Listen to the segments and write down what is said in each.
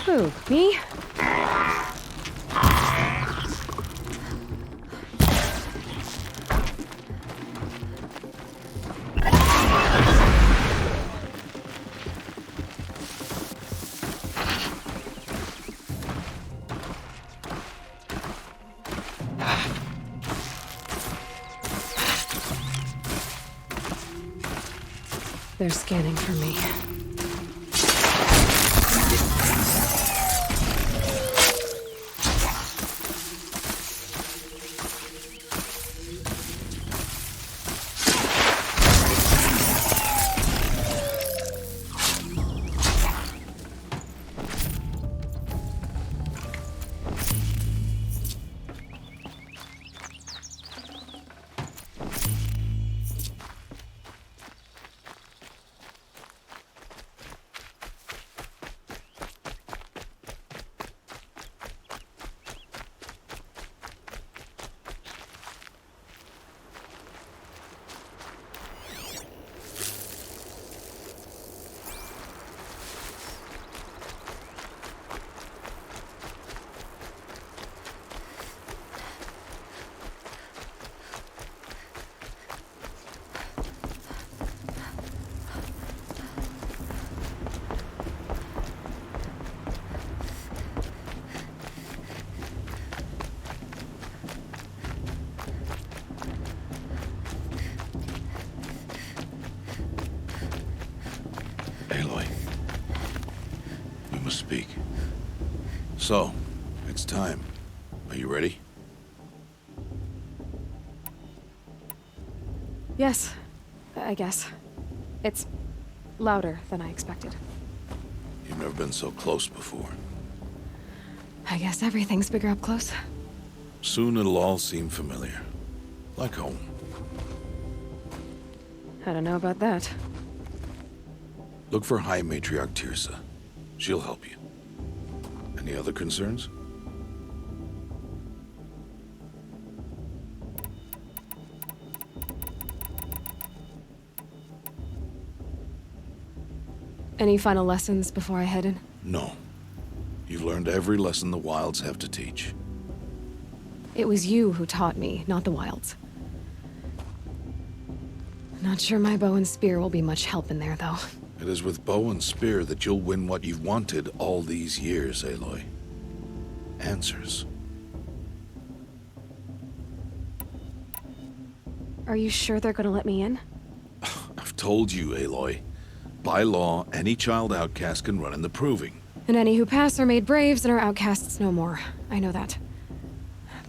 Who, me? They're scanning for me. Speak. So, it's time. Are you ready? Yes, I guess. It's louder than I expected. never been so close before. I guess everything's bigger up close. Soon it'll all seem familiar. Like home. I don't know about that. Look for High Matriarch Tirsa. She'll help you. Any other concerns? Any final lessons before I head in? No. You've learned every lesson the Wilds have to teach. It was you who taught me, not the Wilds. Not sure my bow and spear will be much help in there, though. It is with bow and spear that you'll win what you've wanted all these years, Aloy. Answers. Are you sure they're gonna let me in? I've told you, Aloy. By law, any child outcast can run in the Proving. And any who pass are made braves and are outcasts no more. I know that.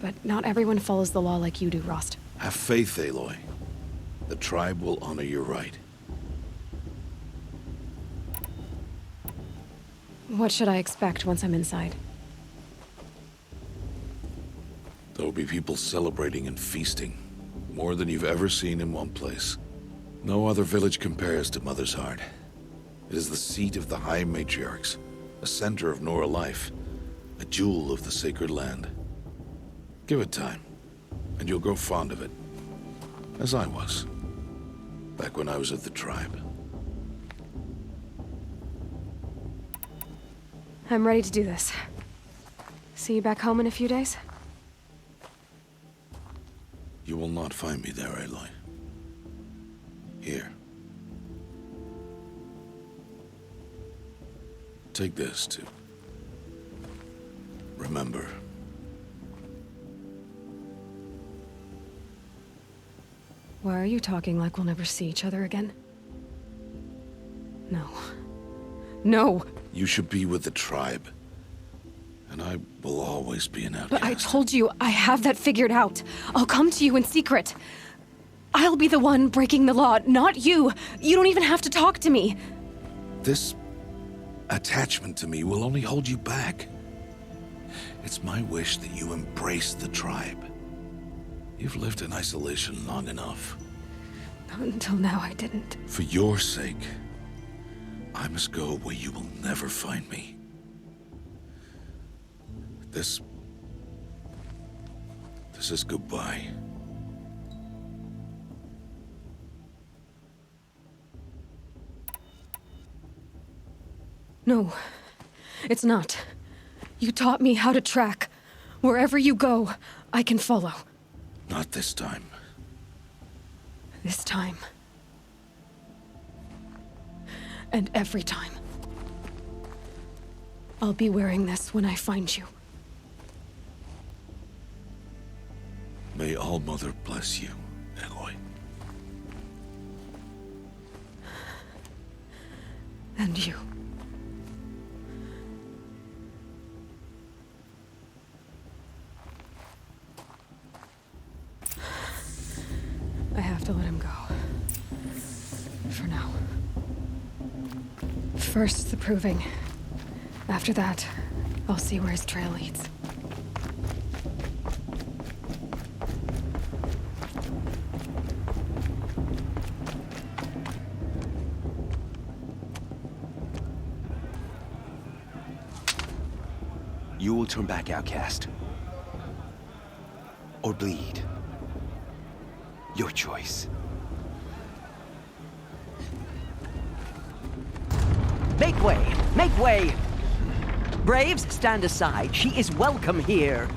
But not everyone follows the law like you do, Rost. Have faith, Aloy. The tribe will honor your right. What should I expect once I'm inside? There will be people celebrating and feasting. More than you've ever seen in one place. No other village compares to Mother's Heart. It is the seat of the High Matriarchs, a center of Nora life, a jewel of the sacred land. Give it time, and you'll grow fond of it. As I was, back when I was of the tribe. I'm ready to do this. See you back home in a few days? You will not find me there, Aloy. Here. Take this, too. Remember. Why are you talking like we'll never see each other again? No. No! You should be with the tribe. And I will always be an outcast. But I told you, I have that figured out. I'll come to you in secret. I'll be the one breaking the law, not you. You don't even have to talk to me. This attachment to me will only hold you back. It's my wish that you embrace the tribe. You've lived in isolation long enough. Not until now, I didn't. For your sake, I must go where you will never find me. This is goodbye. No, it's not. You taught me how to track. Wherever you go, I can follow. Not this time. This time. And every time. I'll be wearing this when I find you. May All-Mother bless you, Aloy. And you. I have to let him go. For now. First, the Proving. After that, I'll see where his trail leads. You will turn back, outcast. Or bleed. Your choice. Make way! Make way! Braves, stand aside. She is welcome here.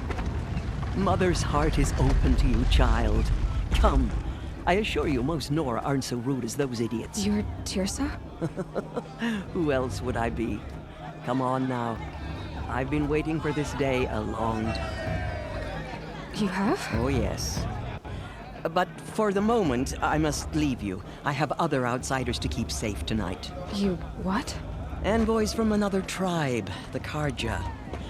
Mother's heart is open to you, child. Come. I assure you, most Nora aren't so rude as those idiots. You're Tirsa? Who else would I be? Come on now. I've been waiting for this day a long time. You have? Oh, yes. But for the moment, I must leave you. I have other outsiders to keep safe tonight. You what? Envoys from another tribe, the Karja.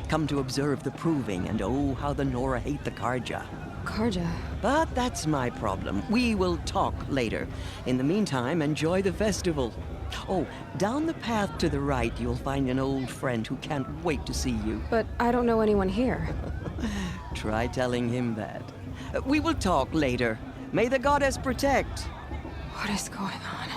Come to observe the Proving, and oh, how the Nora hate the Karja. Karja. But that's my problem. We will talk later. In the meantime, enjoy the festival. Oh, down the path to the right, you'll find an old friend who can't wait to see you. But I don't know anyone here. Try telling him that. We will talk later. May the goddess protect. What is going on?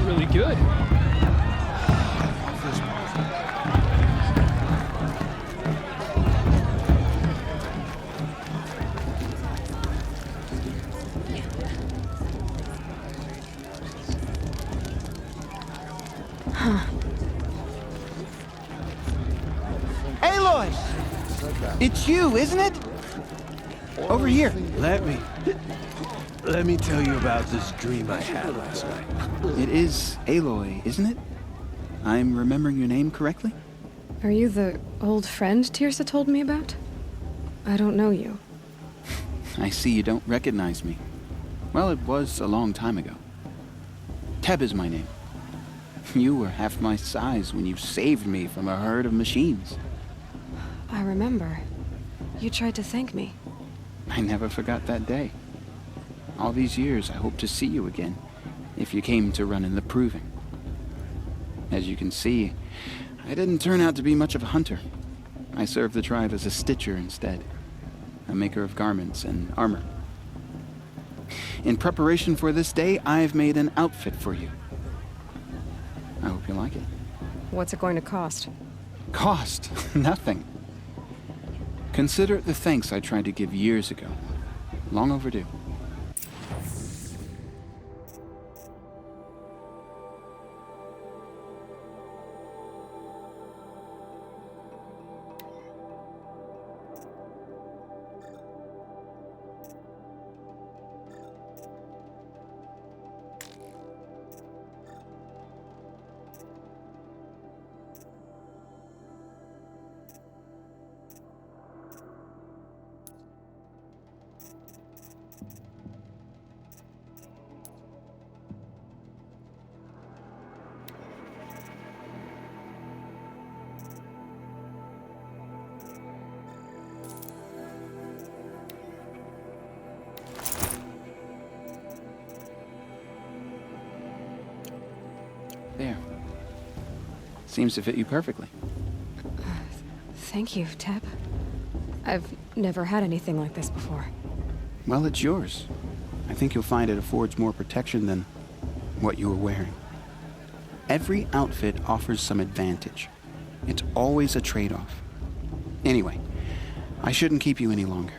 Really good. Aloy! It's you, isn't it? Over here. Let me tell you about this dream I had last night. It is Aloy, isn't it? I'm remembering your name correctly? Are you the old friend Tirsa told me about? I don't know you. I see you don't recognize me. Well, it was a long time ago. Teb is my name. You were half my size when you saved me from a herd of machines. I remember. You tried to thank me. I never forgot that day. All these years, I hope to see you again, if you came to run in the Proving. As you can see, I didn't turn out to be much of a hunter. I served the tribe as a stitcher instead, a maker of garments and armor. In preparation for this day, I've made an outfit for you. I hope you like it. What's it going to cost? Cost? Nothing. Consider it the thanks I tried to give years ago. Long overdue. There. Seems to fit you perfectly. Thank you, Teb. I've never had anything like this before. Well, it's yours. I think you'll find it affords more protection than what you were wearing. Every outfit offers some advantage. It's always a trade-off. Anyway, I shouldn't keep you any longer.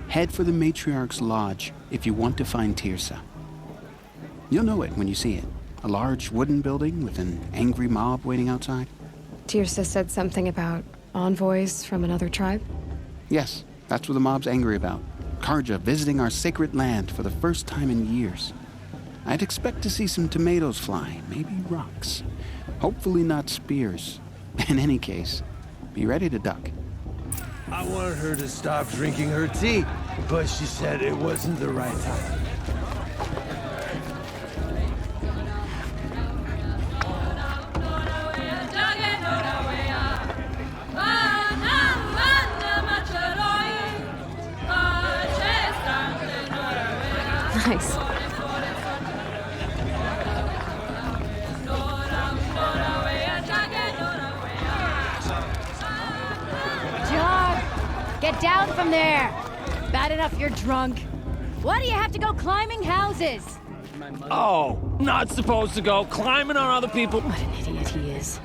Head for the Matriarch's Lodge if you want to find Tirsa. You'll know it when you see it. A large wooden building with an angry mob waiting outside. Tirsa said something about envoys from another tribe? Yes, that's what the mob's angry about. Karja visiting our sacred land for the first time in years. I'd expect to see some tomatoes fly, maybe rocks. Hopefully not spears. In any case, be ready to duck. I wanted her to stop drinking her tea, but she said it wasn't the right time. Nice. John, get down from there. Bad enough you're drunk. Why do you have to go climbing houses? Oh, not supposed to go climbing on other people. What an idiot he is.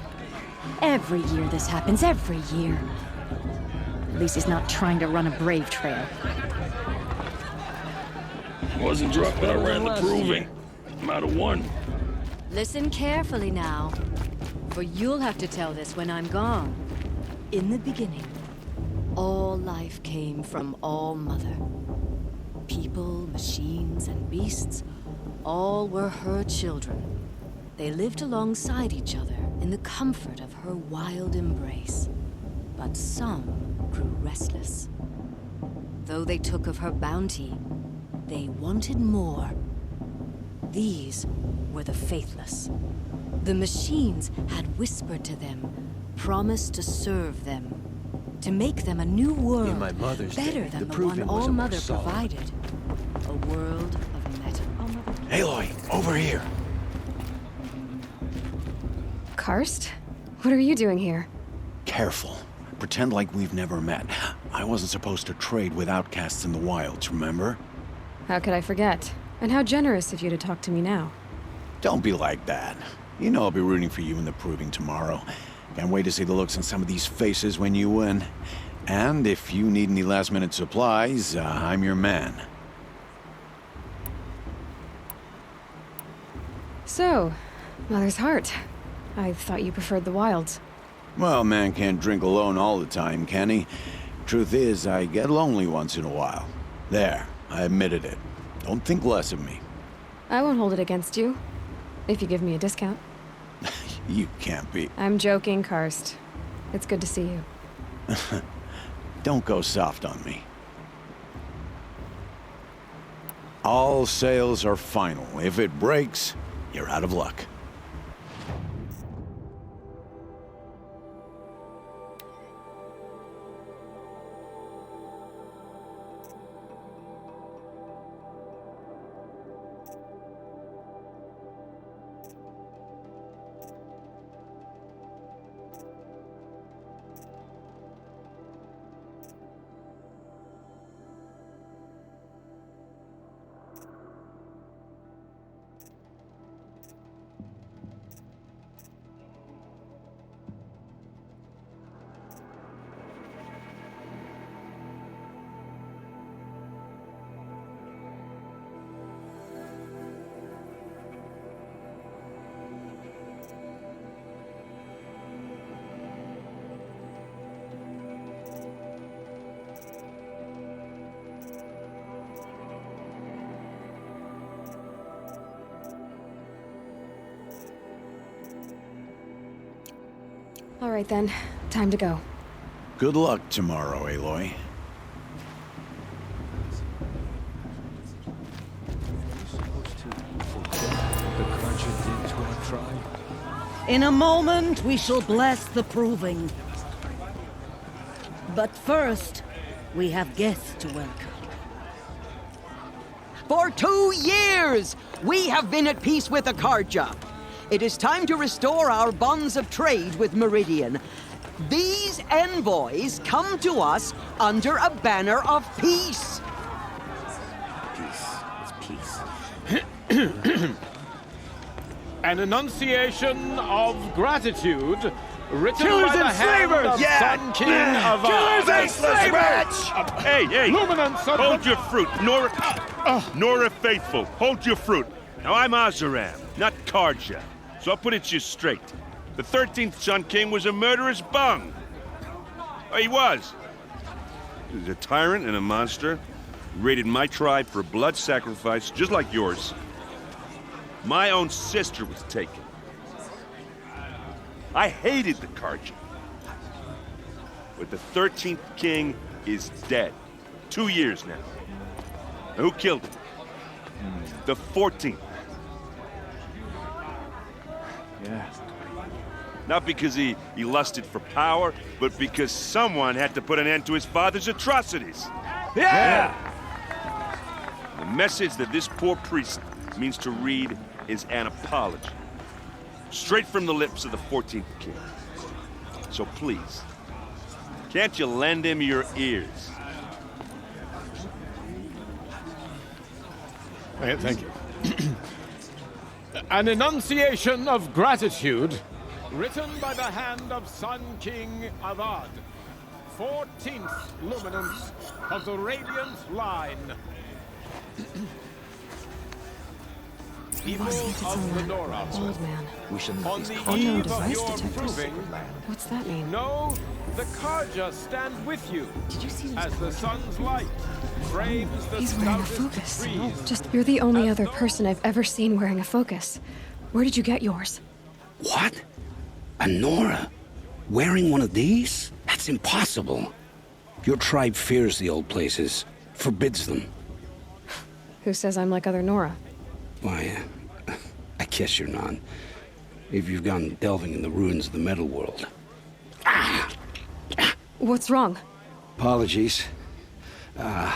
Every year this happens, every year. At least he's not trying to run a brave trail. Wasn't drunk, but I ran the Proving. I'm out of one. Listen carefully now, for you'll have to tell this when I'm gone. In the beginning, all life came from All Mother. People, machines, and beasts, all were her children. They lived alongside each other in the comfort of her wild embrace. But some grew restless. Though they took of her bounty, they wanted more. These were the faithless. The machines had whispered to them, promised to serve them, to make them a new world, In my mother's better day, than the the proving one was a more All-Mother solid. provided. A world of metal. Aloy, over here. Karst? What are you doing here? Careful. Pretend like we've never met. I wasn't supposed to trade with outcasts in the wilds, remember? How could I forget? And how generous of you to talk to me now. Don't be like that. You know I'll be rooting for you in the proving tomorrow. Can't wait to see the looks on some of these faces when you win. And if you need any last-minute supplies, I'm your man. So, Mother's Heart. I thought you preferred the wilds. Well, man can't drink alone all the time, can he? Truth is, I get lonely once in a while. There, I admitted it. Don't think less of me. I won't hold it against you. If you give me a discount. You can't be. I'm joking, Karst. It's good to see you. Don't go soft on me. All sales are final. If it breaks, you're out of luck. All right then, time to go. Good luck tomorrow, Aloy. The Carja did to our tribe. In a moment, we shall bless the proving. But first, we have guests to welcome. For 2 years, we have been at peace with the Carja. It is time to restore our bonds of trade with Meridian. These envoys come to us under a banner of peace. Peace. It's peace. An enunciation of gratitude written Killers by the and hand slavers! of Yeah! Sun King of Killers and slavers! Hey, Luminance of hold your fruit. Nora Faithful, hold your fruit. Now, I'm Azaram, not Carja, so I'll put it to you straight. The 13th Sun King was a murderous bung. Oh, he was. He was a tyrant and a monster. Raided my tribe for a blood sacrifice, just like yours. My own sister was taken. I hated the Carja. But the 13th king is dead. 2 years now. Now, who killed him? The 14th. Yeah. Not because he lusted for power, but because someone had to put an end to his father's atrocities. Yeah! The message that this poor priest means to read is an apology. Straight from the lips of the 14th king. So please, can't you lend him your ears? Thank you. An enunciation of gratitude written by the hand of Sun King Avad, 14th luminance of the Radiant Line. People of the Nora, Old man. We shall meet on these the Carja eve of device your detectors. proving, What's that mean? know the Carja stand with you Did you see these as the sun's light frames the He's wearing a stoutest focus. trees. You're the only other person I've ever seen wearing a focus. Where did you get yours? What? A Nora? Wearing one of these? That's impossible. Your tribe fears the old places, forbids them. Who says I'm like other Nora? Why, I kiss you're none. If you've gone delving in the ruins of the metal world. What's wrong? Apologies. A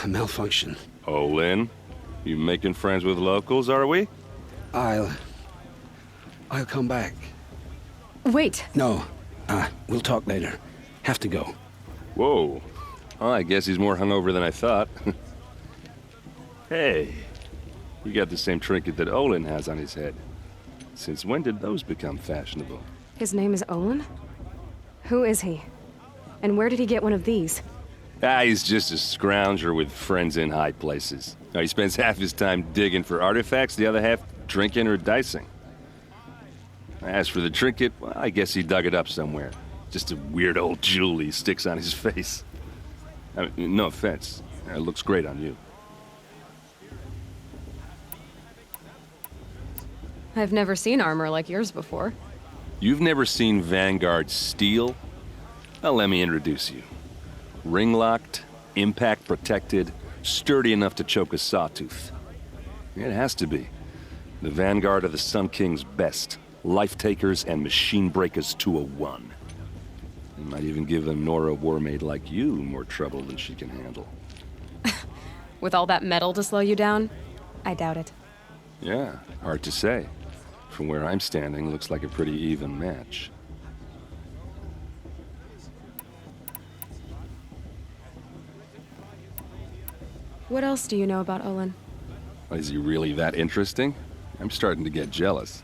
malfunction. Oh, Lynn? You making friends with locals, are we? I'll come back. Wait. No. We'll talk later. Have to go. Whoa. Oh, I guess he's more hungover than I thought. Hey, you got the same trinket that Olin has on his head. Since when did those become fashionable? His name is Olin? Who is he? And where did he get one of these? He's just a scrounger with friends in high places. He spends half his time digging for artifacts, the other half drinking or dicing. As for the trinket, well, I guess he dug it up somewhere. Just a weird old jewel he sticks on his face. I mean, no offense. It looks great on you. I've never seen armor like yours before. You've never seen Vanguard steel? Well, let me introduce you. Ring-locked, impact-protected, sturdy enough to choke a sawtooth. It has to be. The Vanguard of the Sun King's best. Life-takers and machine breakers to a one. It might even give a Nora warmaid like you more trouble than she can handle. With all that metal to slow you down? I doubt it. Yeah, hard to say. From where I'm standing, looks like a pretty even match. What else do you know about Olin? Is he really that interesting? I'm starting to get jealous.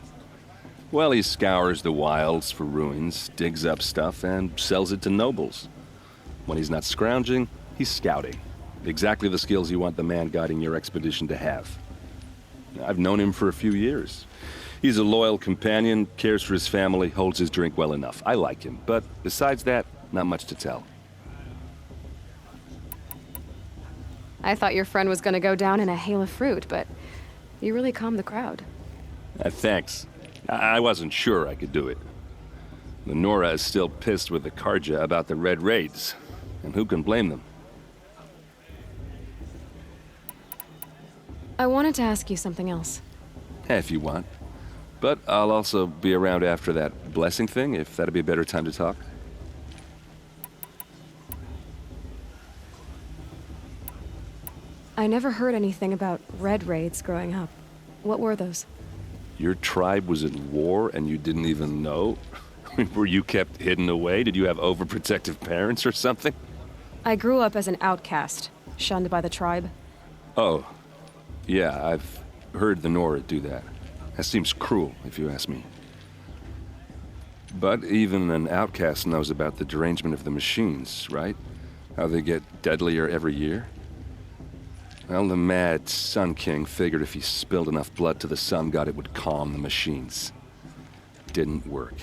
Well, he scours the wilds for ruins, digs up stuff, and sells it to nobles. When he's not scrounging, he's scouting. Exactly the skills you want the man guiding your expedition to have. I've known him for a few years. He's a loyal companion, cares for his family, holds his drink well enough. I like him, but besides that, not much to tell. I thought your friend was gonna go down in a hail of fruit, but you really calmed the crowd. Thanks. I wasn't sure I could do it. The Nora is still pissed with the Karja about the Red Raids, and who can blame them? I wanted to ask you something else. If you want. But I'll also be around after that blessing thing, if that'd be a better time to talk. I never heard anything about Red Raids growing up. What were those? Your tribe was at war and you didn't even know? Were you kept hidden away? Did you have overprotective parents or something? I grew up as an outcast, shunned by the tribe. Oh, yeah, I've heard the Nora do that. That seems cruel, if you ask me. But even an outcast knows about the derangement of the machines, right? How they get deadlier every year? Well, the mad Sun King figured if he spilled enough blood to the Sun God, it would calm the machines. Didn't work.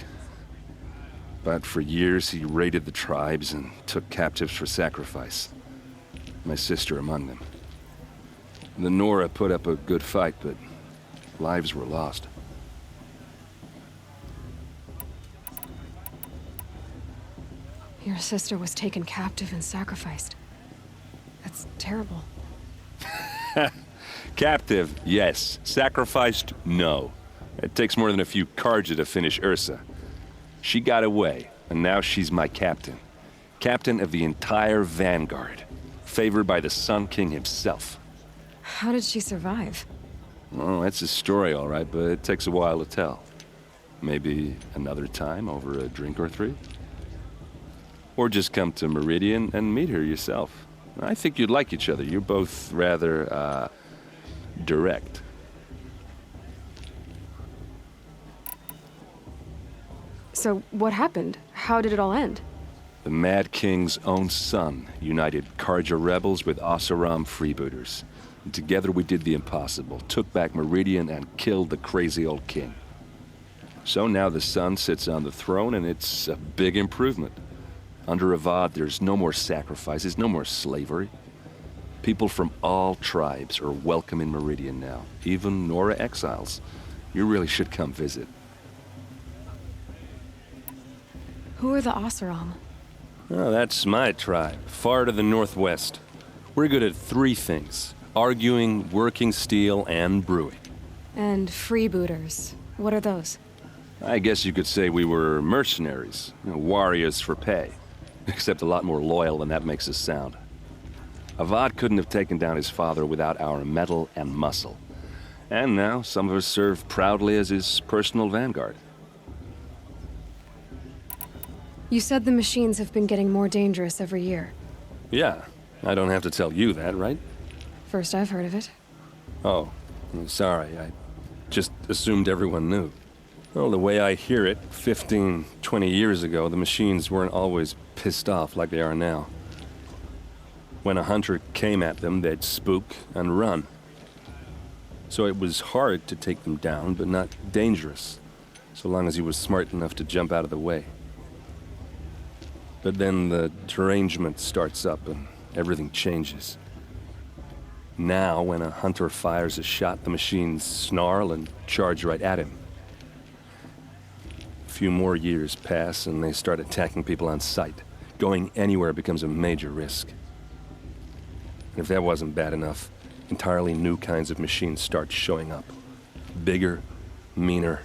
But for years, he raided the tribes and took captives for sacrifice. My sister among them. The Nora put up a good fight, but lives were lost. Your sister was taken captive and sacrificed. That's terrible. Captive, yes. Sacrificed, no. It takes more than a few Karja to finish Ursa. She got away, and now she's my captain. Captain of the entire Vanguard. Favored by the Sun King himself. How did she survive? Oh, that's a story, all right, but it takes a while to tell. Maybe another time over a drink or three? Or just come to Meridian and meet her yourself. I think you'd like each other. You're both rather, direct. So, what happened? How did it all end? The Mad King's own son united Karja rebels with Oseram freebooters. And together we did the impossible, took back Meridian and killed the crazy old king. So now the son sits on the throne and it's a big improvement. Under Avad, there's no more sacrifices, no more slavery. People from all tribes are welcome in Meridian now, even Nora exiles. You really should come visit. Who are the Oseram? Oh, that's my tribe, far to the northwest. We're good at three things: arguing, working steel, and brewing. And freebooters. What are those? I guess you could say we were mercenaries, warriors for pay. Except a lot more loyal than that makes us sound. Avad couldn't have taken down his father without our metal and muscle. And now some of us serve proudly as his personal vanguard. You said the machines have been getting more dangerous every year. Yeah, I don't have to tell you that, right? First I've heard of it. Oh, I'm sorry, I just assumed everyone knew. Well, the way I hear it, 15, 20 years ago, the machines weren't always pissed off like they are now. When a hunter came at them, they'd spook and run. So it was hard to take them down, but not dangerous, so long as he was smart enough to jump out of the way. But then the derangement starts up and everything changes. Now, when a hunter fires a shot, the machines snarl and charge right at him. A few more years pass and they start attacking people on sight. Going anywhere becomes a major risk. And if that wasn't bad enough, entirely new kinds of machines start showing up. Bigger, meaner,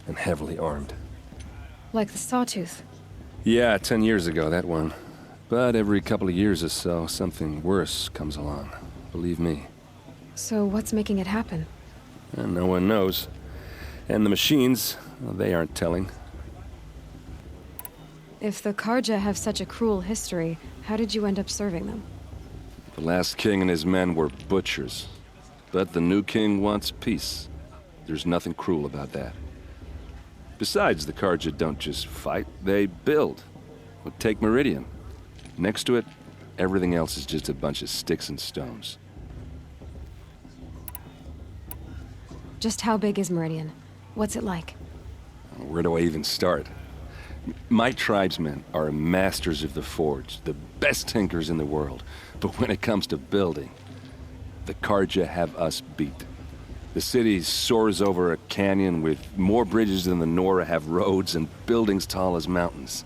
and heavily armed. Like the Sawtooth. Yeah, 10 years ago, that one. But every couple of years or so, something worse comes along. Believe me. So what's making it happen? And no one knows. And the machines, well, they aren't telling. If the Karja have such a cruel history, how did you end up serving them? The last king and his men were butchers. But the new king wants peace. There's nothing cruel about that. Besides, the Karja don't just fight, they build. Well, take Meridian. Next to it, everything else is just a bunch of sticks and stones. Just how big is Meridian? What's it like? Where do I even start? My tribesmen are masters of the forge, the best tinkers in the world. But when it comes to building, the Karja have us beat. The city soars over a canyon with more bridges than the Nora have roads and buildings tall as mountains.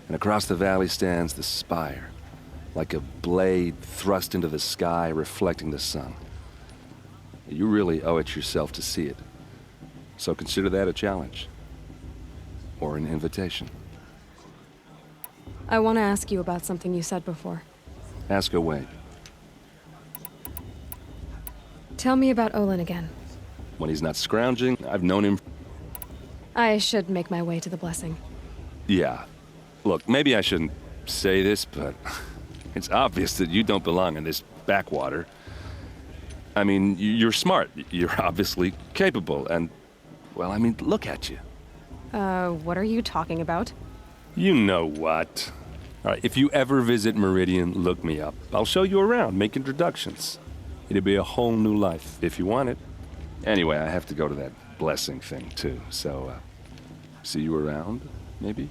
And across the valley stands the spire, like a blade thrust into the sky reflecting the sun. You really owe it yourself to see it. So consider that a challenge. Or an invitation. I want to ask you about something you said before. Ask away. Tell me about Olin again. When he's not scrounging, I've known him. I should make my way to the blessing. Yeah. Look, maybe I shouldn't say this, but it's obvious that you don't belong in this backwater. I mean, you're smart. You're obviously capable, and, well, I mean, look at you. What are you talking about? You know what. All right, if you ever visit Meridian, look me up. I'll show you around, make introductions. It'll be a whole new life, if you want it. Anyway, I have to go to that blessing thing, too, so, see you around, maybe?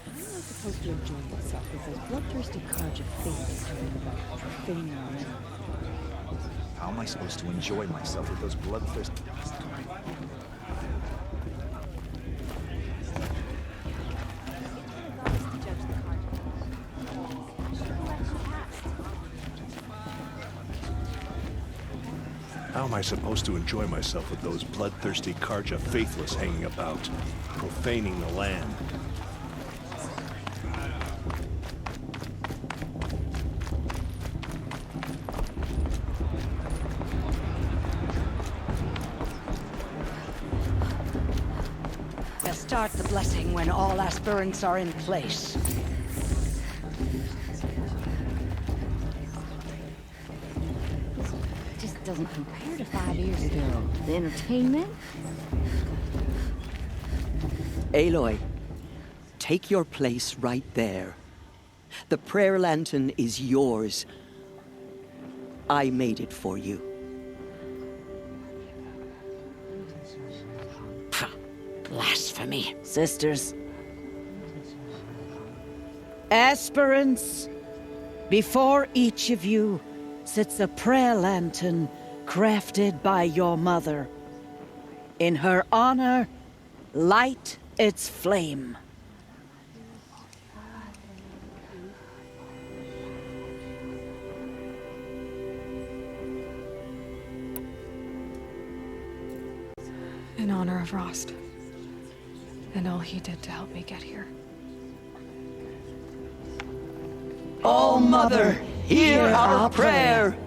How am I supposed to enjoy myself with those bloodthirsty Karja faces talking about profane land? How am I supposed to enjoy myself with those bloodthirsty... How am I supposed to enjoy myself with those bloodthirsty Karja faithless hanging about, profaning the land? We'll start the blessing when all aspirants are in place. Just doesn't compare to 5 years ago. The entertainment? Aloy, take your place right there. The prayer lantern is yours. I made it for you. Blasphemy. Sisters. Aspirants, before each of you sits a prayer lantern crafted by your mother. In her honor, light its flame. In honor of Rost. And all he did to help me get here. Oh, Mother, hear our prayer.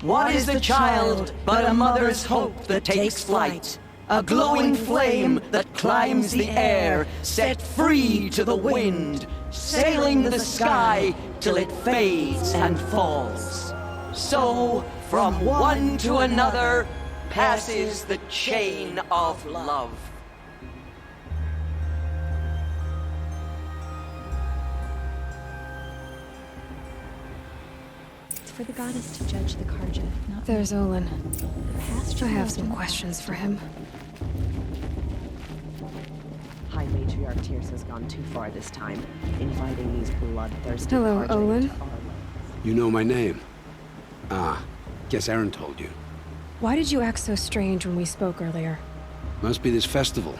What is the child but a mother's hope that takes flight? A glowing flame that climbs the air, set free to the wind, sailing the sky till it fades and falls. So, from one to another, passes the chain of love. It's for the goddess to judge the Karja, not There's Olin. past. I have some questions for him. High Matriarch Tyr's has gone too far this time, inviting these bloodthirsty Hello, Karja Olin. to Orlock. You know my name? Ah, guess Aaron told you. Why did you act so strange when we spoke earlier? Must be this festival.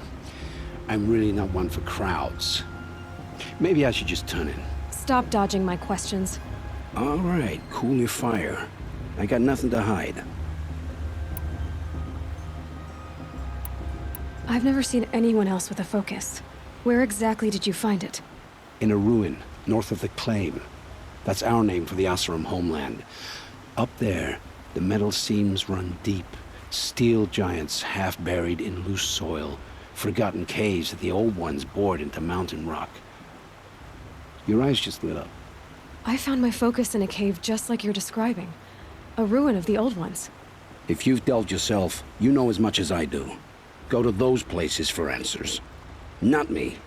I'm really not one for crowds. Maybe I should just turn in. Stop dodging my questions. All right, cool your fire. I got nothing to hide. I've never seen anyone else with a focus. Where exactly did you find it? In a ruin, north of the Claim. That's our name for the Oseram homeland. Up there, the metal seams run deep. Steel giants half buried in loose soil. Forgotten caves that the old ones bored into mountain rock. Your eyes just lit up. I found my focus in a cave just like you're describing. A ruin of the old ones. If you've delved yourself, you know as much as I do. Go to those places for answers. Not me.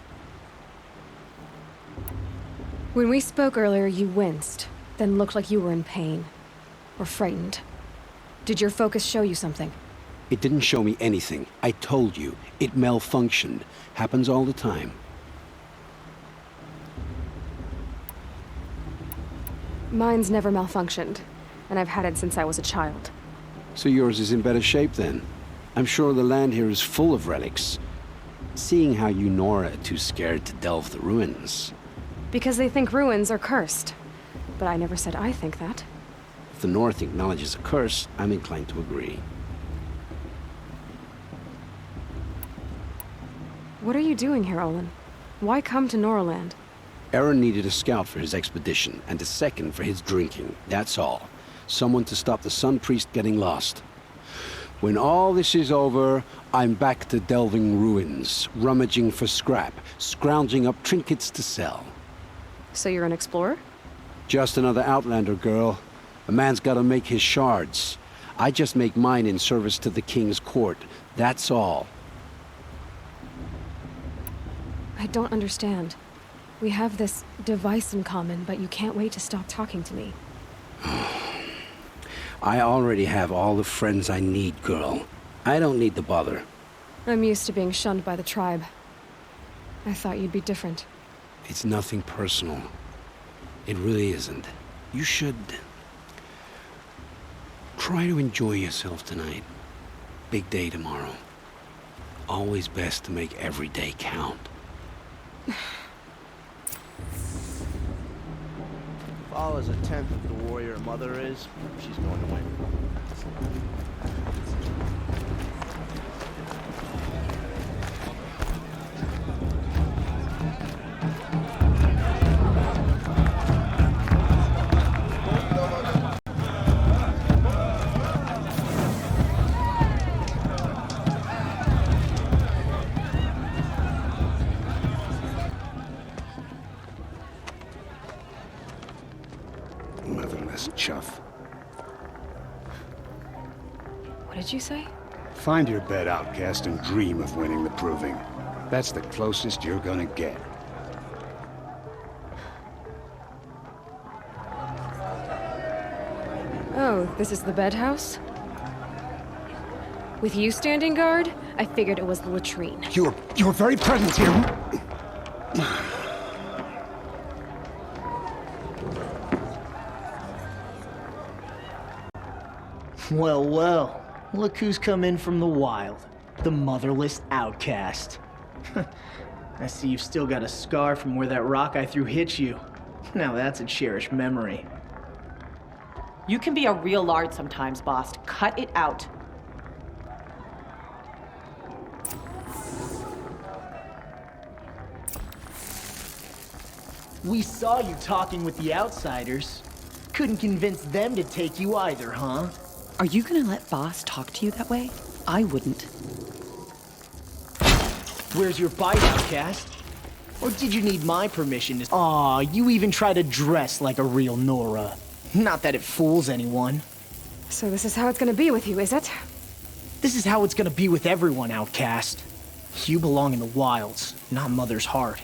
When we spoke earlier, you winced, then looked like you were in pain. Or frightened. Did your focus show you something? It didn't show me anything. I told you. It malfunctioned. Happens all the time. Mine's never malfunctioned, and I've had it since I was a child. So yours is in better shape then. I'm sure the land here is full of relics. Seeing how you Nora are too scared to delve the ruins. Because they think ruins are cursed. But I never said I think that. If the North acknowledges a curse, I'm inclined to agree. What are you doing here, Olin? Why come to Noraland? Aaron needed a scout for his expedition, and a second for his drinking. That's all. Someone to stop the Sun Priest getting lost. When all this is over, I'm back to delving ruins, rummaging for scrap, scrounging up trinkets to sell. So you're an explorer? Just another Outlander, girl. A man's gotta make his shards. I just make mine in service to the King's court. That's all. I don't understand. We have this device in common, but you can't wait to stop talking to me. I already have all the friends I need, girl. I don't need the bother. I'm used to being shunned by the tribe. I thought you'd be different. It's nothing personal. It really isn't. You should... try to enjoy yourself tonight. Big day tomorrow. Always best to make every day count. If Allah's a tenth of the warrior mother is, she's going to win. Motherless chuff. What did you say? Find your bed, outcast, and dream of winning the proving. That's the closest you're gonna get. Oh, this is the bedhouse? With you standing guard, I figured it was the latrine. Your very presence here... Well, well. Look who's come in from the wild. The motherless outcast. I see you've still got a scar from where that rock I threw hit you. Now that's a cherished memory. You can be a real lard sometimes, boss. Cut it out. We saw you talking with the outsiders. Couldn't convince them to take you either, huh? Are you gonna let Boss talk to you that way? I wouldn't. Where's your bite, outcast? Or did you need my permission to— Aw, you even try to dress like a real Nora. Not that it fools anyone. So this is how it's gonna be with you, is it? This is how it's gonna be with everyone, outcast. You belong in the wilds, not Mother's heart.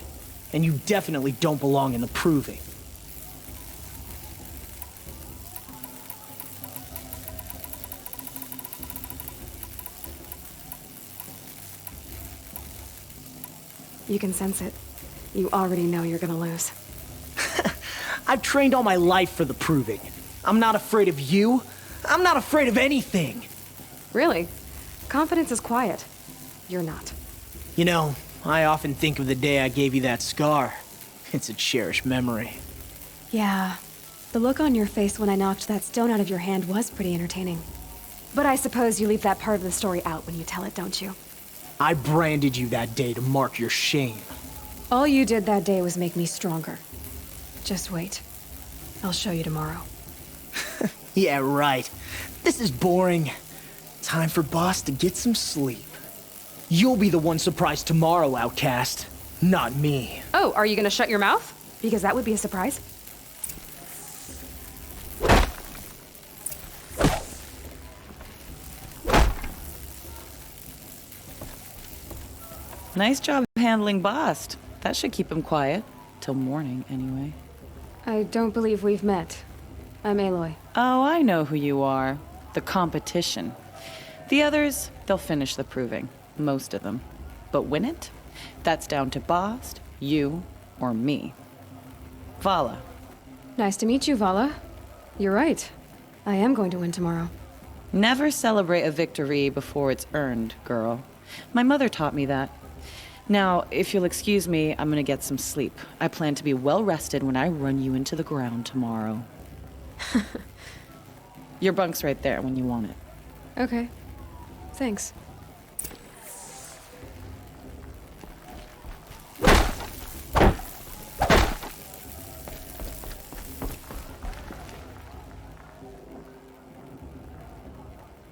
And you definitely don't belong in the proving. You can sense it. You already know you're gonna lose. I've trained all my life for the proving. I'm not afraid of you. I'm not afraid of anything. Really? Confidence is quiet. You're not. You know, I often think of the day I gave you that scar. It's a cherished memory. Yeah. The look on your face when I knocked that stone out of your hand was pretty entertaining. But I suppose you leave that part of the story out when you tell it, don't you? I branded you that day to mark your shame. All you did that day was make me stronger. Just wait. I'll show you tomorrow. Yeah, right. This is boring. Time for Boss to get some sleep. You'll be the one surprised tomorrow, outcast. Not me. Oh, are you gonna shut your mouth? Because that would be a surprise. Nice job handling Bast. That should keep him quiet. Till morning, anyway. I don't believe we've met. I'm Aloy. Oh, I know who you are. The competition. The others, they'll finish the proving. Most of them. But win it? That's down to Bast, you, or me. Vala. Nice to meet you, Vala. You're right. I am going to win tomorrow. Never celebrate a victory before it's earned, girl. My mother taught me that. Now, if you'll excuse me, I'm gonna get some sleep. I plan to be well rested when I run you into the ground tomorrow. Your bunk's right there when you want it. Okay. Thanks.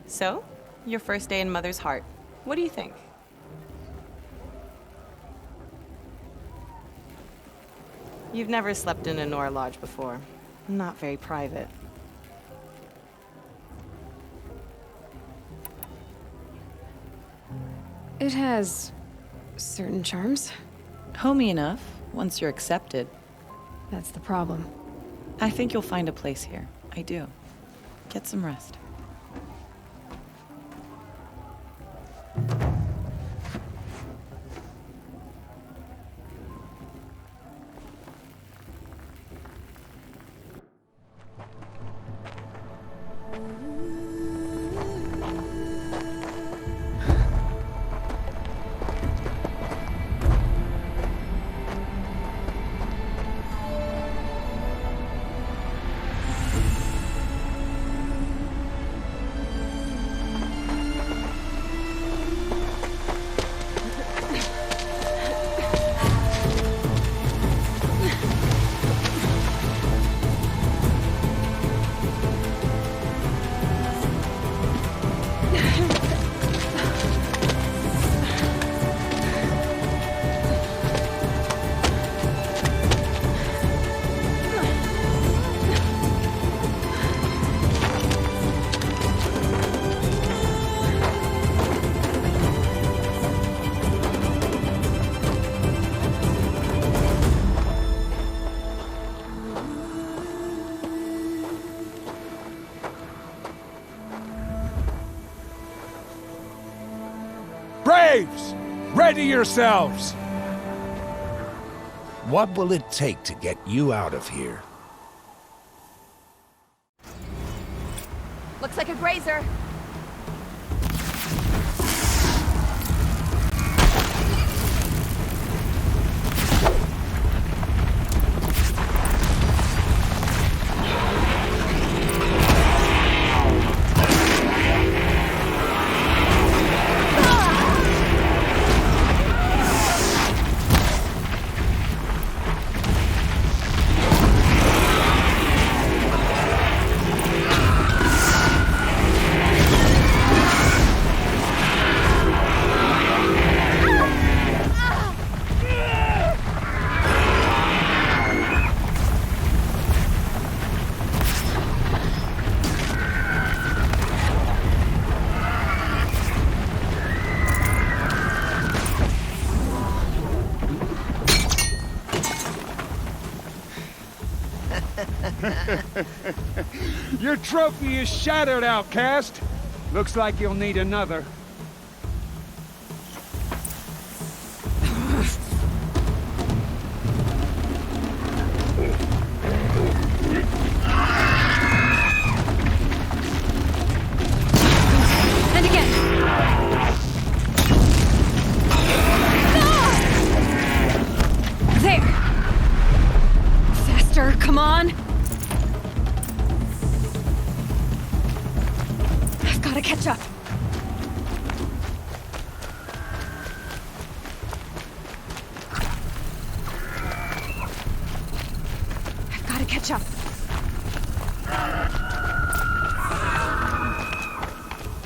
So, your first day in Mother's heart. What do you think? You've never slept in a Nora lodge before. Not very private. It has certain charms. Homey enough, once you're accepted. That's the problem. I think you'll find a place here. I do. Get some rest. Braves! Ready yourselves! What will it take to get you out of here? Looks like a grazer. Your trophy is shattered, outcast. Looks like you'll need another. And again. There. Faster, come on. I've got to catch up. I've got to catch up.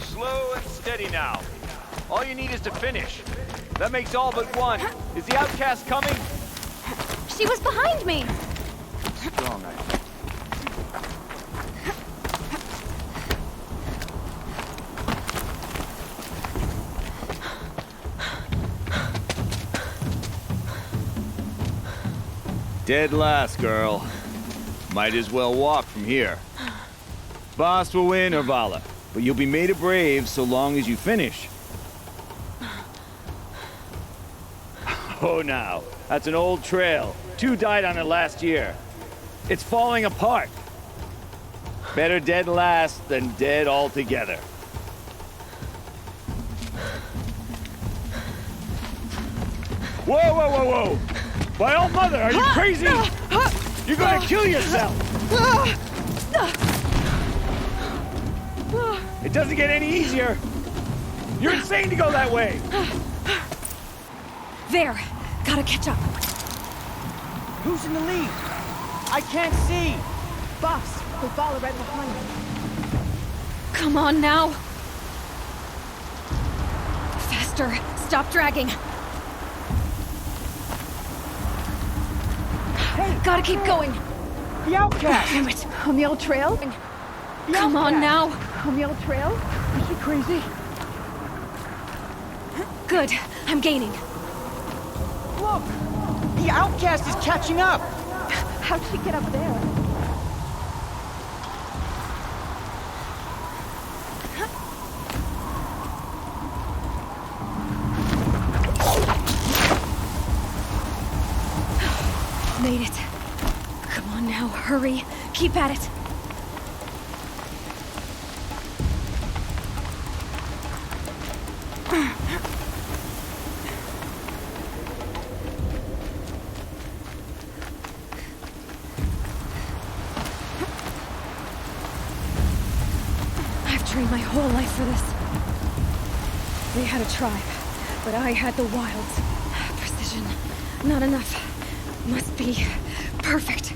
Slow and steady now. All you need is to finish. That makes all but one. Is the outcast coming? She was behind me. Strong, I think. Dead last, girl. Might as well walk from here. Boss will win, or Vala, but you'll be made a brave so long as you finish. Oh, now, that's an old trail. 2 died on it last year. It's falling apart. Better dead last than dead altogether. Whoa, whoa, whoa, whoa! By all mother, are you crazy? You're gonna kill yourself! It doesn't get any easier! You're insane to go that way! There. Gotta catch up. Who's in the lead? I can't see. Boss, we follow right behind you. Come on now. Faster. Stop dragging. Hey, gotta keep going. The outcast. Damn it. On the old trail? Come on now. On the old trail? Is she crazy? Good. I'm gaining. Look! The outcast is catching up! How'd she get up there? Made it. Come on now, hurry. Keep at it. I've trained my whole life for this. They had a tribe, but I had the wilds. Precision. Not enough. Must be perfect.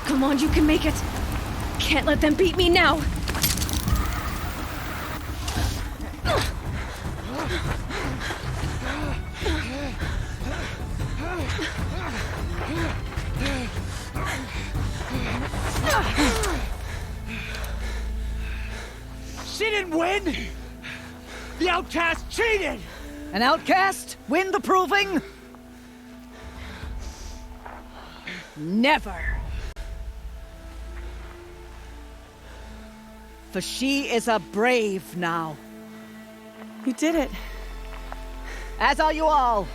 Come on, you can make it. Can't let them beat me now. She didn't win! The outcast cheated! An outcast? Win the proving? Never. For she is a brave now. You did it. As are you all.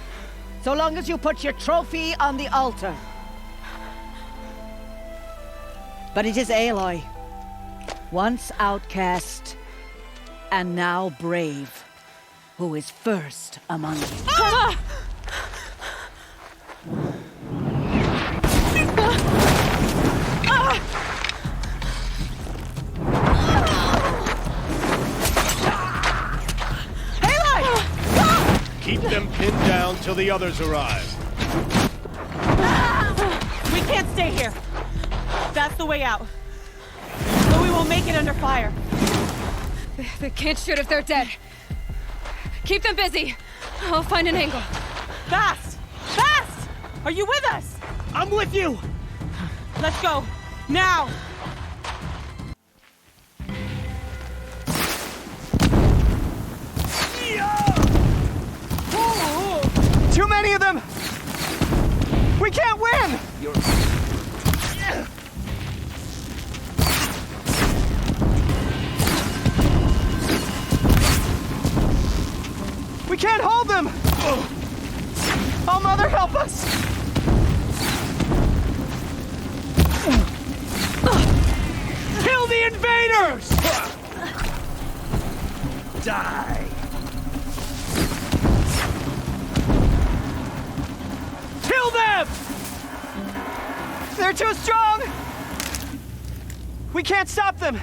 So long as you put your trophy on the altar. But it is Aloy, once outcast, and now brave, who is first among you. Ah! Keep them pinned down till the others arrive. We can't stay here. That's the way out. But we won't make it under fire. They can't shoot if they're dead. Keep them busy. I'll find an angle. Fast! Fast! Are you with us? I'm with you! Let's go. Now! Too many of them! We can't win! We can't hold them! Oh, Mother, help us! Kill the invaders! Die! Kill them! They're too strong! We can't stop them!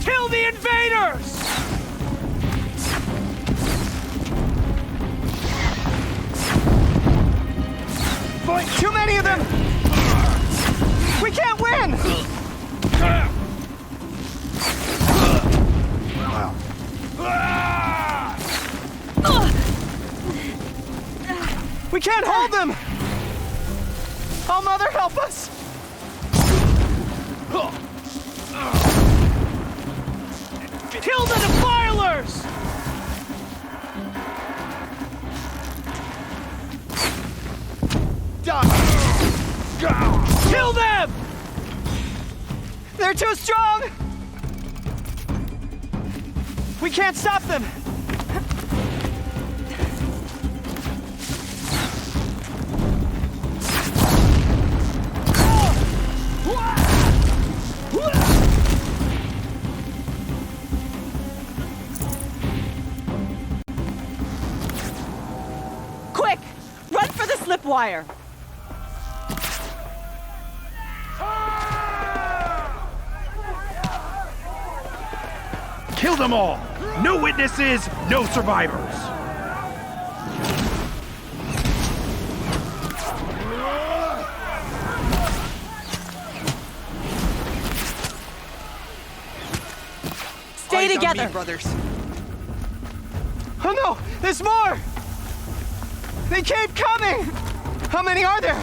Kill the invaders! Boy, too many of them! We can't win! We can't hold them! Oh, Mother, help us! Kill the defilers! Kill them! They're too strong! We can't stop them! Quick! Run for the slip wire! Kill them all! No witnesses, no survivors! Stay together! Brothers. Oh no! There's more! They keep coming! How many are there?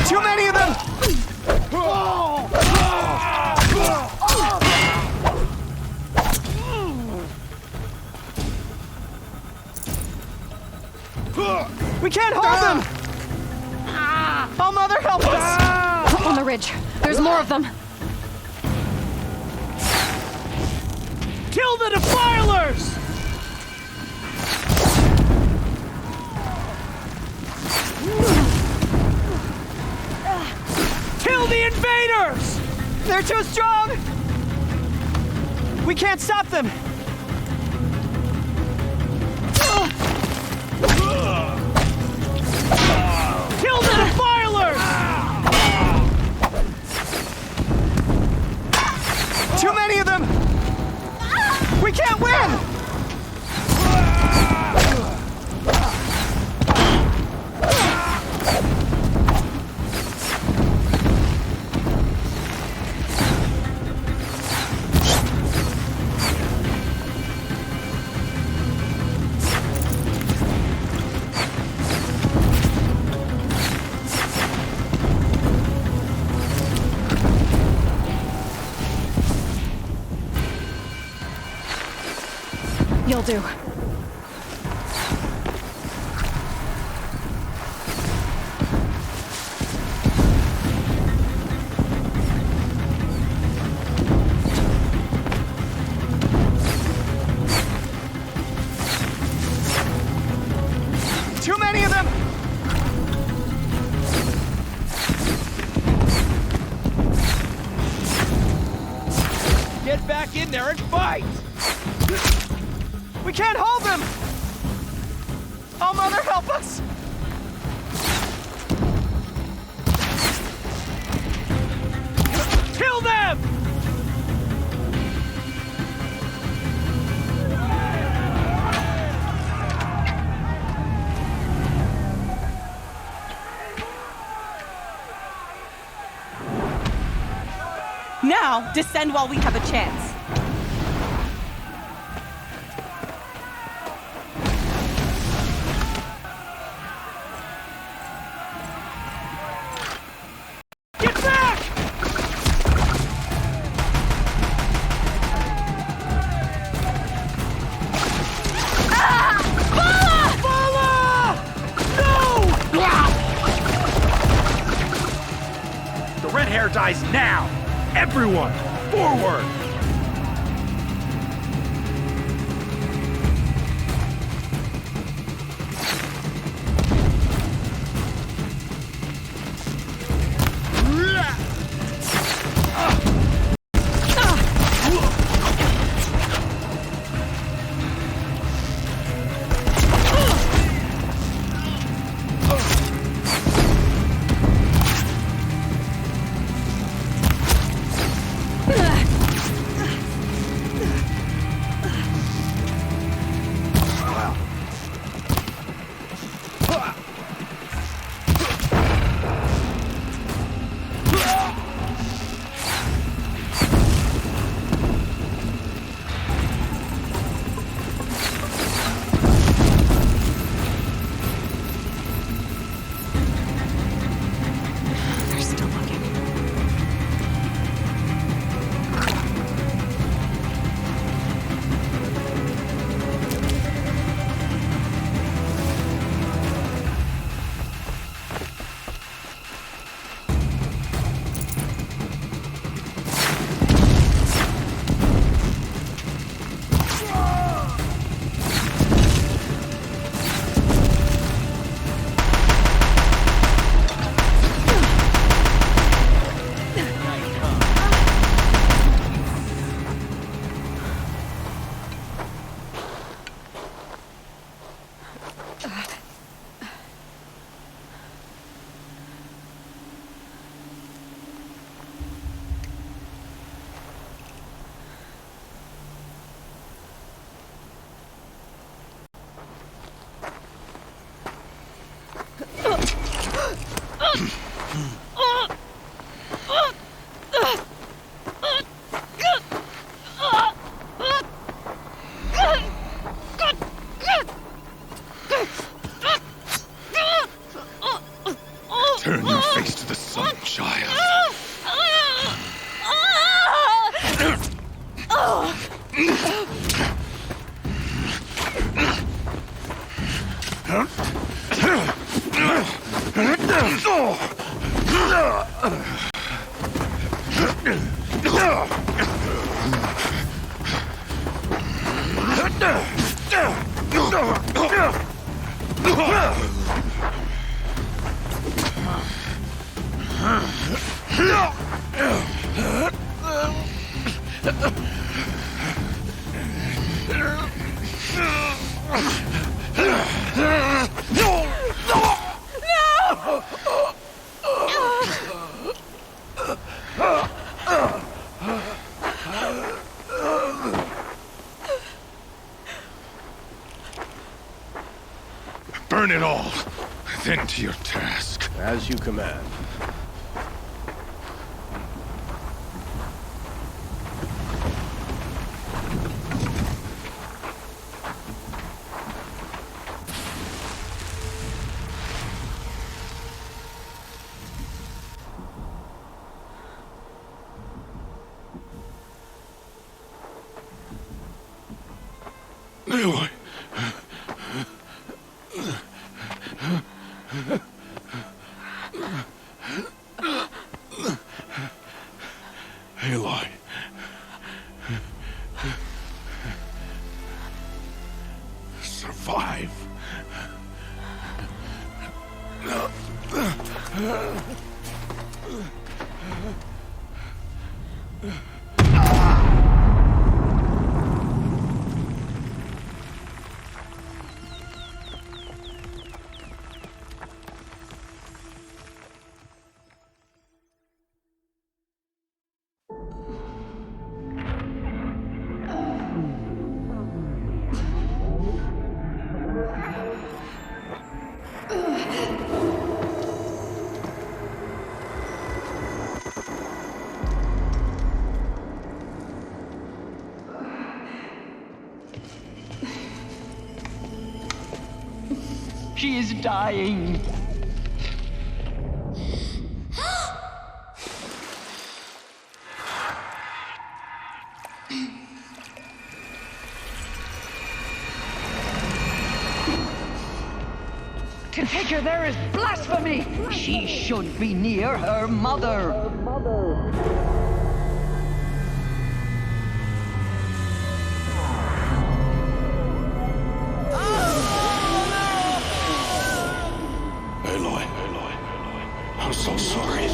Too many of them! We can't hold them! Oh, Mother, help us! On the ridge. There's more of them. Kill the defilers! Kill the invaders! They're too strong! We can't stop them! Kill the defilers! Too many of them! We can't win! You'll do. Too many of them! Get back in there and fight! We can't hold them! Oh, Mother, help us! Kill them! Now, descend while we have a chance. Get back! The red hair dies now! Everyone, forward! Turn your face to the sun, child. Burn it all, then to your task. As you command. Aloy. Aloy. Survive. She is dying. To take her there is blasphemy! She should be near her mother! Aloy, I'm so sorry.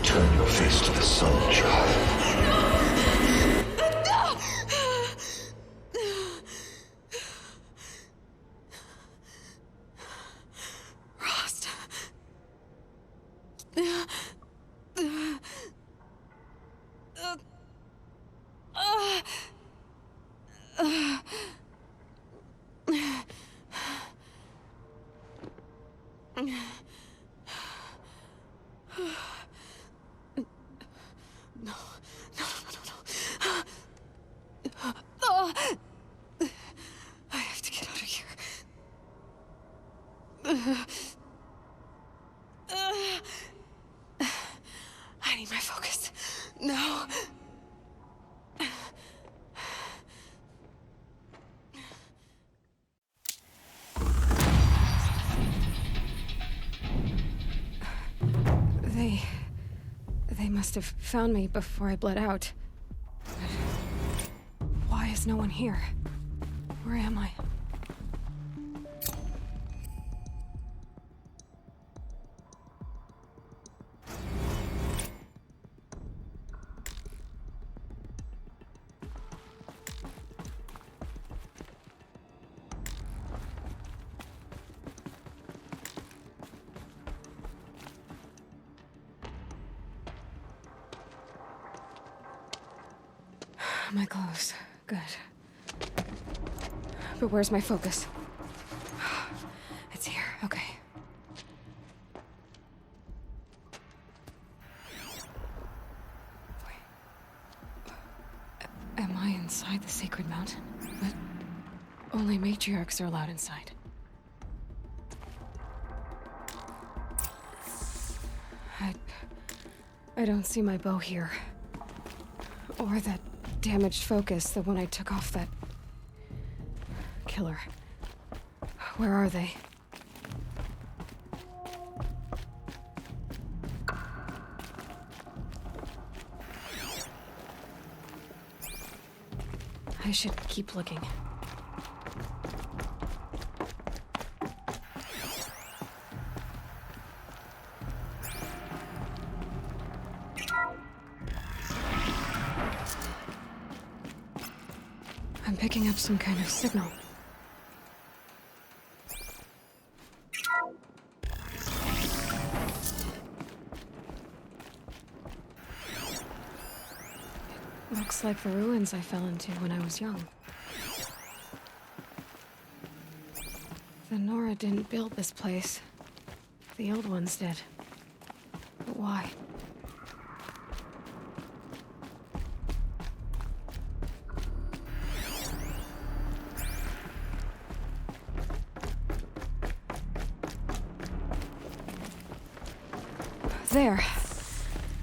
Turn your face to the sun, child. I have to get out of here. I need my focus. No. They must have found me before I bled out. Why is no one here? Where am I? My clothes. Good. But where's my focus? It's here. Okay. Wait. Am I inside the sacred mountain? But only matriarchs are allowed inside. I don't see my bow here. Or that damaged focus, the one I took off that killer. Where are they? I should keep looking. I'm picking up some kind of signal. It looks like the ruins I fell into when I was young. The Nora didn't build this place. The old ones did. But why? There,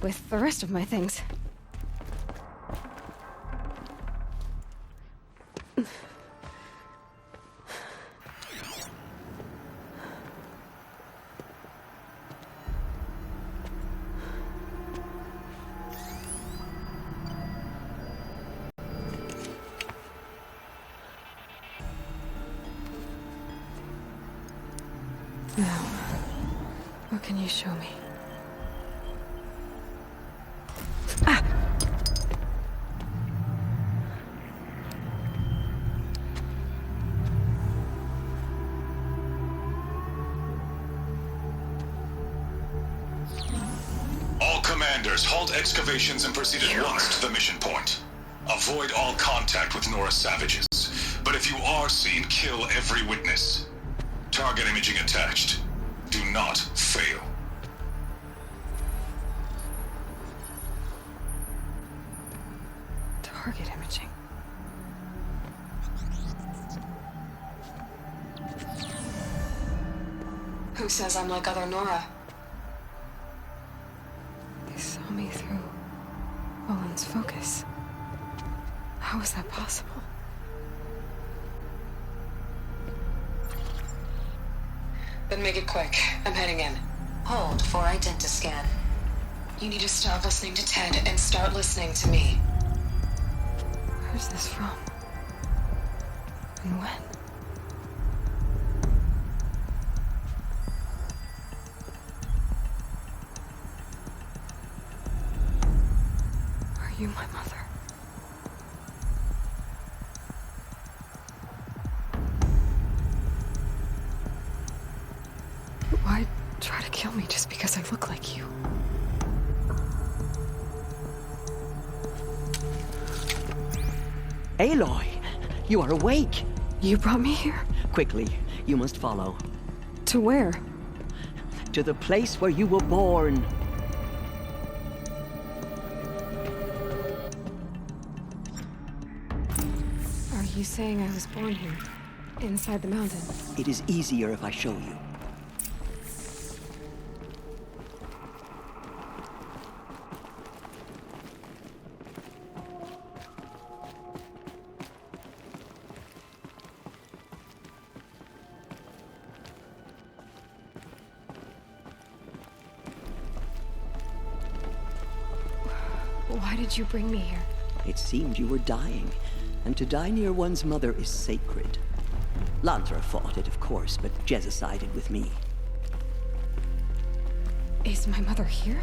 with the rest of my things. Now, what can you show me? Halt excavations and proceed at once to the mission point. Avoid all contact with Nora savages. But if you are seen, kill every witness. Target imaging attached. Do not fail. Target imaging. Who says I'm like other Nora? They saw me through Owen's focus. How is that possible? Then make it quick. I'm heading in. Hold for identiscan. You need to stop listening to Ted and start listening to me. Where's this from? And when? Are you my mother? Why try to kill me just because I look like you? Aloy, you are awake. You brought me here? Quickly, you must follow. To where? To the place where you were born. Are you saying I was born here? Inside the mountain? It is easier if I show you. Why did you bring me here? It seemed you were dying, and to die near one's mother is sacred. Lantra fought it, of course, but Jezza sided with me. Is my mother here?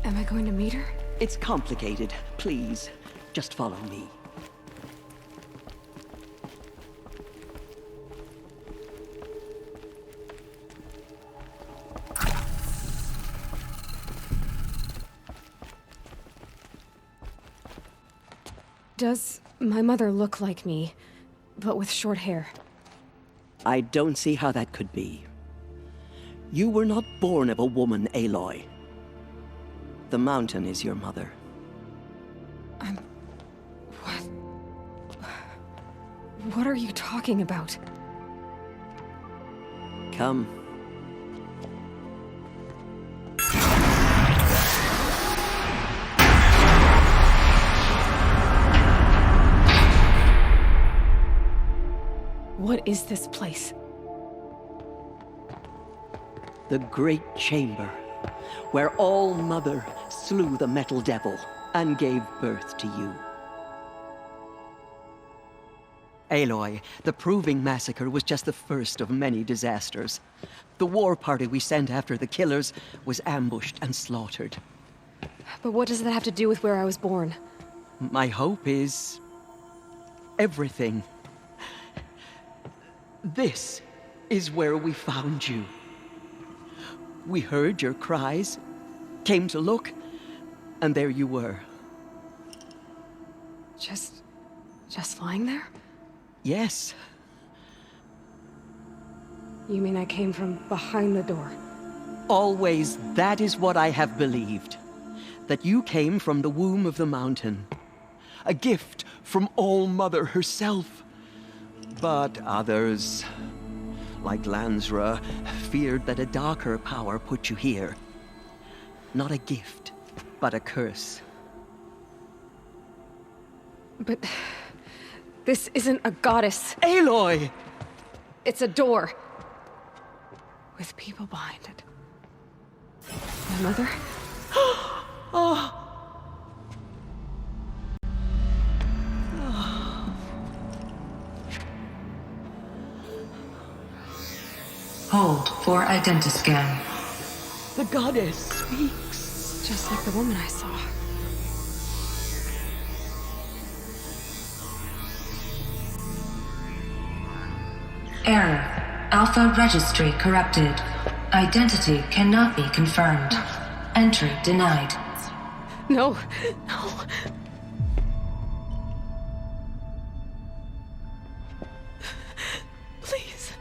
Am I going to meet her? It's complicated. Please, just follow me. Does my mother look like me, but with short hair? I don't see how that could be. You were not born of a woman, Aloy. The mountain is your mother. What are you talking about? Come. What is this place? The Great Chamber, where All Mother slew the Metal Devil and gave birth to you. Aloy, the Proving Massacre was just the first of many disasters. The war party we sent after the killers was ambushed and slaughtered. But what does that have to do with where I was born? My hope is everything. This is where we found you. We heard your cries, came to look, and there you were. Just lying there? Yes. You mean I came from behind the door? Always, that is what I have believed. That you came from the womb of the mountain. A gift from All Mother herself. But others, like Lansra, feared that a darker power put you here. Not a gift, but a curse. But this isn't a goddess. Aloy! It's a door. With people behind it. My mother? Oh! Hold for identiscan. The goddess speaks. Just like the woman I saw. Error. Alpha registry corrupted. Identity cannot be confirmed. Entry denied. No. No. Please.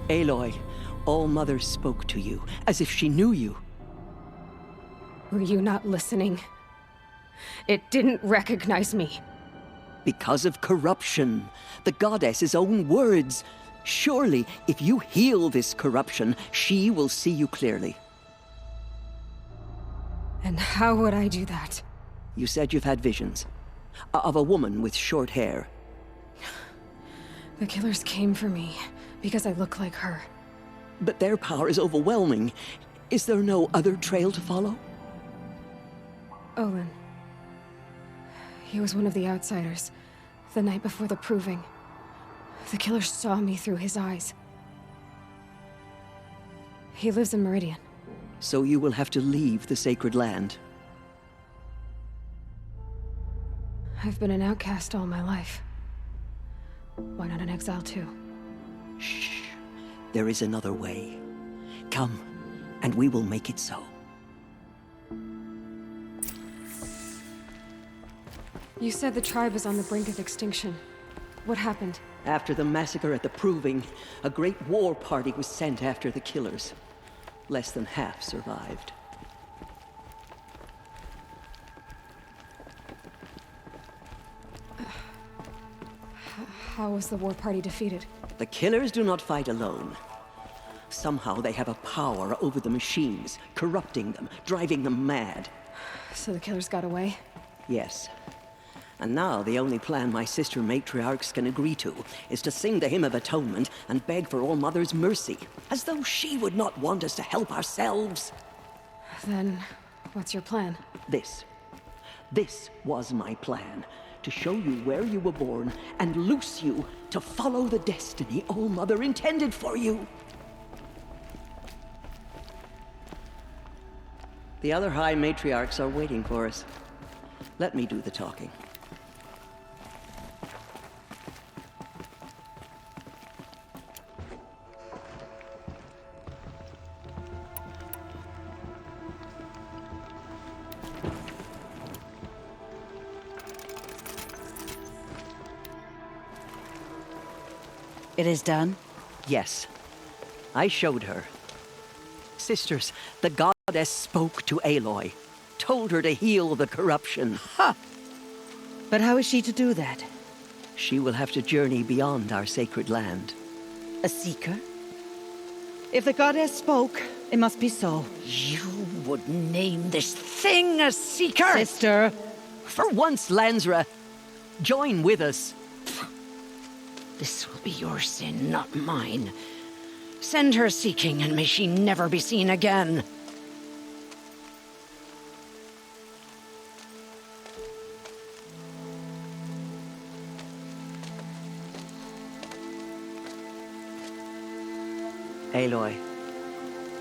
Aloy, All-Mother spoke to you, as if she knew you. Were you not listening? It didn't recognize me. Because of corruption. The goddess's own words. Surely, if you heal this corruption, she will see you clearly. And how would I do that? You said you've had visions. Of a woman with short hair. The killers came for me because I look like her. But their power is overwhelming. Is there no other trail to follow? Olin. He was one of the outsiders, the night before the proving. The killer saw me through his eyes. He lives in Meridian. So you will have to leave the sacred land. I've been an outcast all my life. Why not an exile too? Shh. There is another way. Come, and we will make it so. You said the tribe is on the brink of extinction. What happened? After the massacre at the Proving, a great war party was sent after the killers. Less than half survived. How was the war party defeated? The killers do not fight alone. Somehow they have a power over the machines, corrupting them, driving them mad. So the killers got away? Yes. And now the only plan my sister matriarchs can agree to is to sing the Hymn of Atonement and beg for All-Mother's mercy, as though she would not want us to help ourselves. Then, what's your plan? This was my plan. To show you where you were born and loose you to follow the destiny All-Mother intended for you. The other High Matriarchs are waiting for us. Let me do the talking. It is done? Yes. I showed her. Sisters, the goddess spoke to Aloy. Told her to heal the corruption. Ha! But how is she to do that? She will have to journey beyond our sacred land. A seeker? If the goddess spoke, it must be so. You would name this thing a seeker? Sister! For once, Lansra, join with us. This will be your sin, not mine. Send her seeking, and may she never be seen again. Aloy,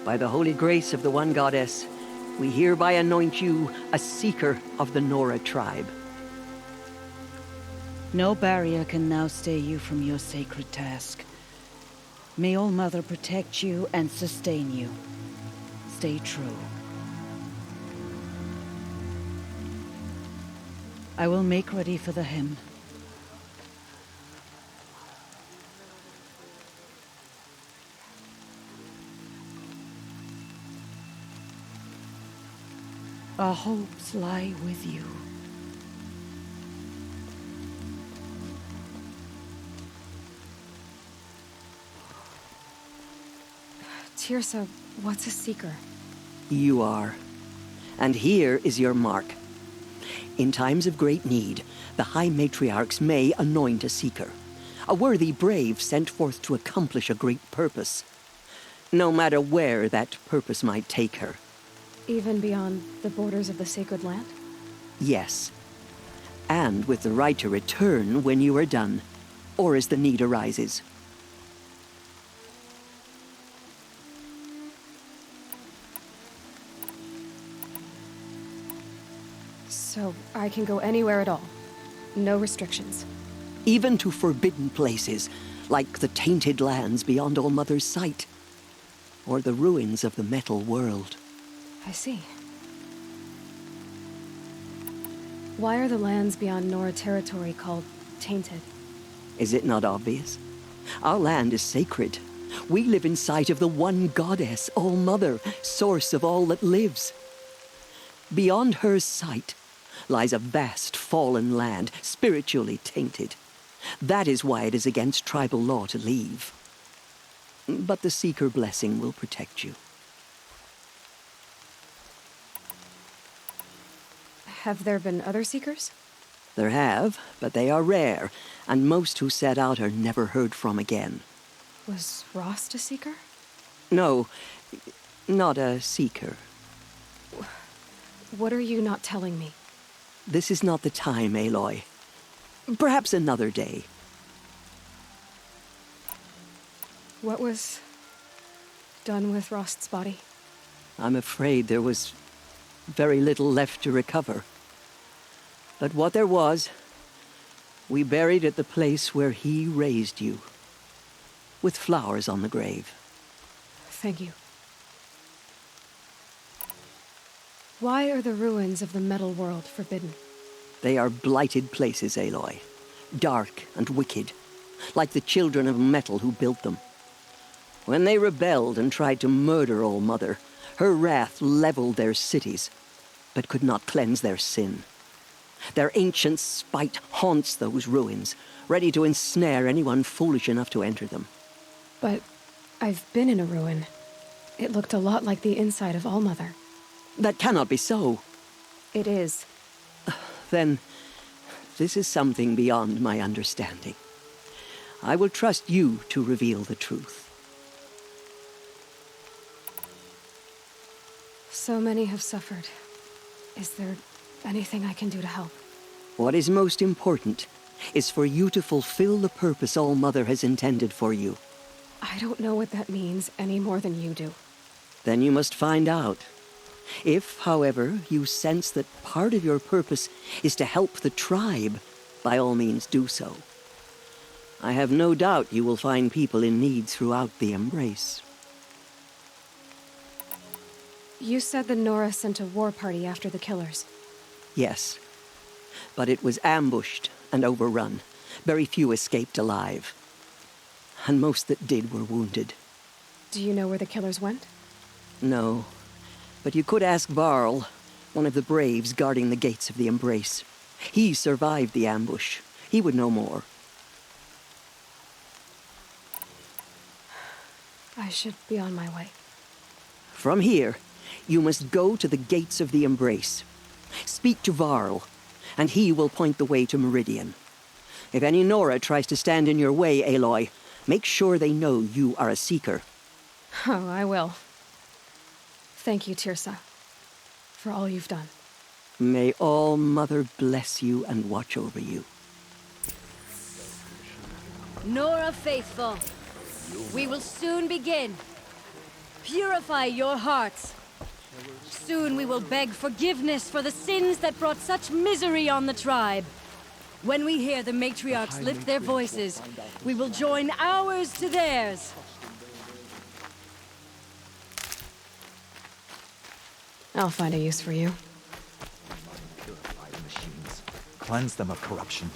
by the holy grace of the one goddess, we hereby anoint you a seeker of the Nora tribe. No barrier can now stay you from your sacred task. May All-Mother protect you and sustain you. Stay true. I will make ready for the hymn. Our hopes lie with you. Tirsa, what's a seeker? You are. And here is your mark. In times of great need, the High Matriarchs may anoint a seeker. A worthy brave sent forth to accomplish a great purpose. No matter where that purpose might take her. Even beyond the borders of the sacred land? Yes. And with the right to return when you are done, or as the need arises. So I can go anywhere at all? No restrictions? Even to forbidden places, like the tainted lands beyond All-Mother's sight. Or the ruins of the metal world. I see. Why are the lands beyond Nora territory called tainted? Is it not obvious? Our land is sacred, We live in sight of the one goddess, All-Mother, source of all that lives. Beyond her sight lies a vast fallen land, spiritually tainted. That is why it is against tribal law to leave. But the Seeker blessing will protect you. Have there been other Seekers? There have, but they are rare, and most who set out are never heard from again. Was Rost a Seeker? No, not a Seeker. What are you not telling me? This is not the time, Aloy. Perhaps another day. What was done with Rost's body? I'm afraid there was very little left to recover. But what there was, we buried at the place where he raised you, with flowers on the grave. Thank you. Why are the ruins of the metal world forbidden? They are blighted places, Aloy. Dark and wicked, like the children of metal who built them. When they rebelled and tried to murder All-Mother, her wrath leveled their cities, but could not cleanse their sin. Their ancient spite haunts those ruins, ready to ensnare anyone foolish enough to enter them. But I've been in a ruin. It looked a lot like the inside of All-Mother. That cannot be so. It is. Then, this is something beyond my understanding. I will trust you to reveal the truth. So many have suffered. Is there anything I can do to help? What is most important is for you to fulfill the purpose All-Mother has intended for you. I don't know what that means any more than you do. Then you must find out. If, however, you sense that part of your purpose is to help the tribe, by all means do so. I have no doubt you will find people in need throughout the Embrace. You said the Nora sent a war party after the killers. Yes, but it was ambushed and overrun. Very few escaped alive. And most that did were wounded. Do you know where the killers went? No, but you could ask Varl, one of the braves guarding the gates of the Embrace. He survived the ambush. He would know more. I should be on my way. From here, you must go to the gates of the Embrace. Speak to Varl, and he will point the way to Meridian. If any Nora tries to stand in your way, Aloy, make sure they know you are a Seeker. Oh, I will. Thank you, Tirsa, for all you've done. May All-Mother bless you and watch over you. Nora faithful, we will soon begin. Purify your hearts. Soon we will beg forgiveness for the sins that brought such misery on the tribe. When we hear the matriarchs lift their voices, we will join ours to theirs. I'll find a use for you. Purify the machines. Cleanse them of corruption.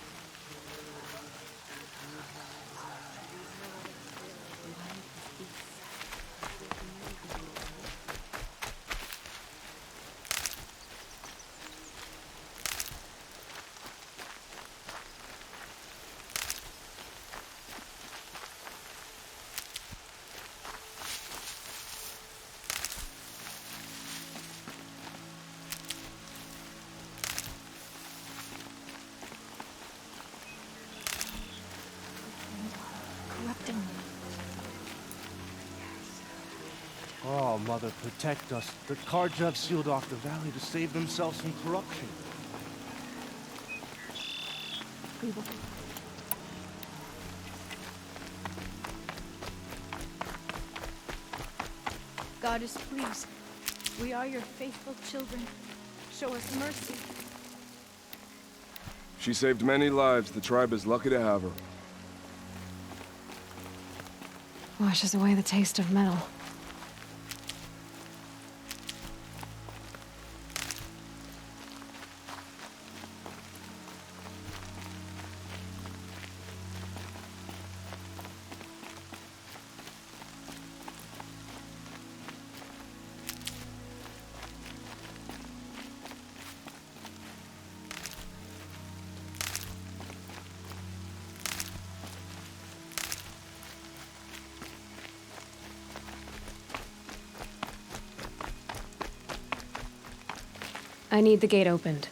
Oh, Mother, protect us. The Carja have sealed off the valley to save themselves from corruption. Goddess, please. We are your faithful children. Show us mercy. She saved many lives. The tribe is lucky to have her. Washes away the taste of metal. I need the gate opened.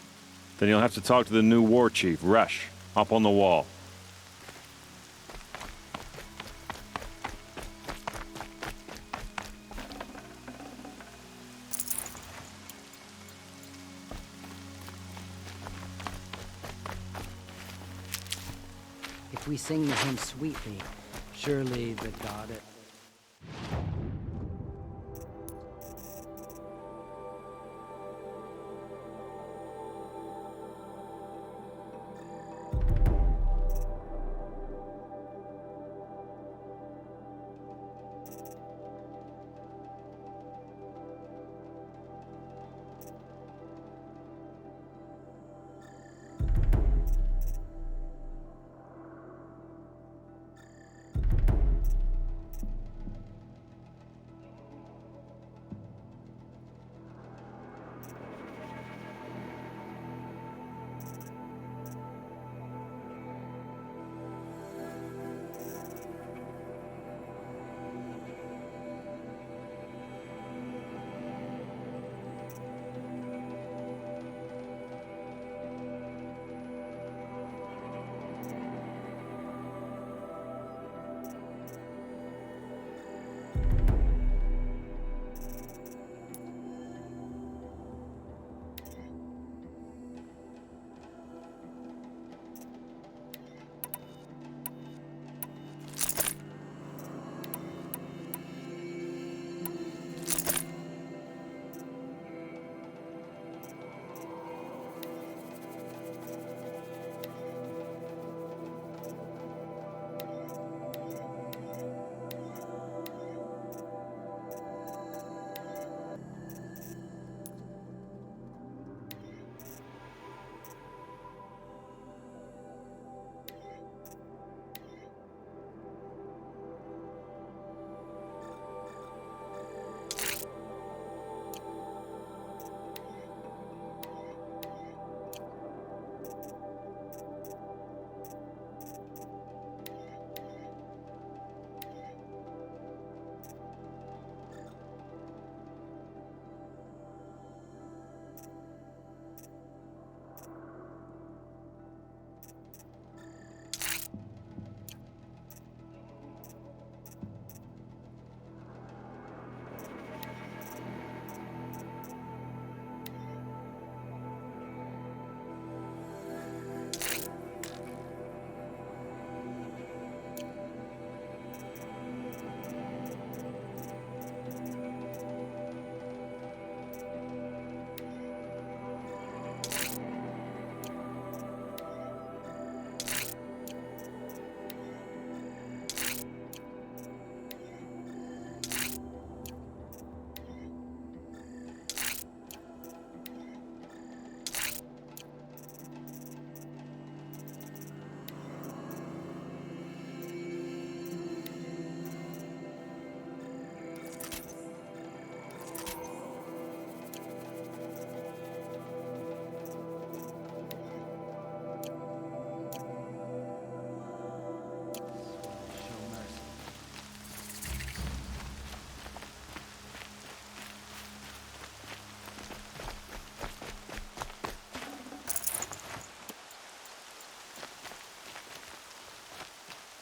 Then you'll have to talk to the new war chief, Resh, up on the wall. If we sing the hymn sweetly, surely the goddess...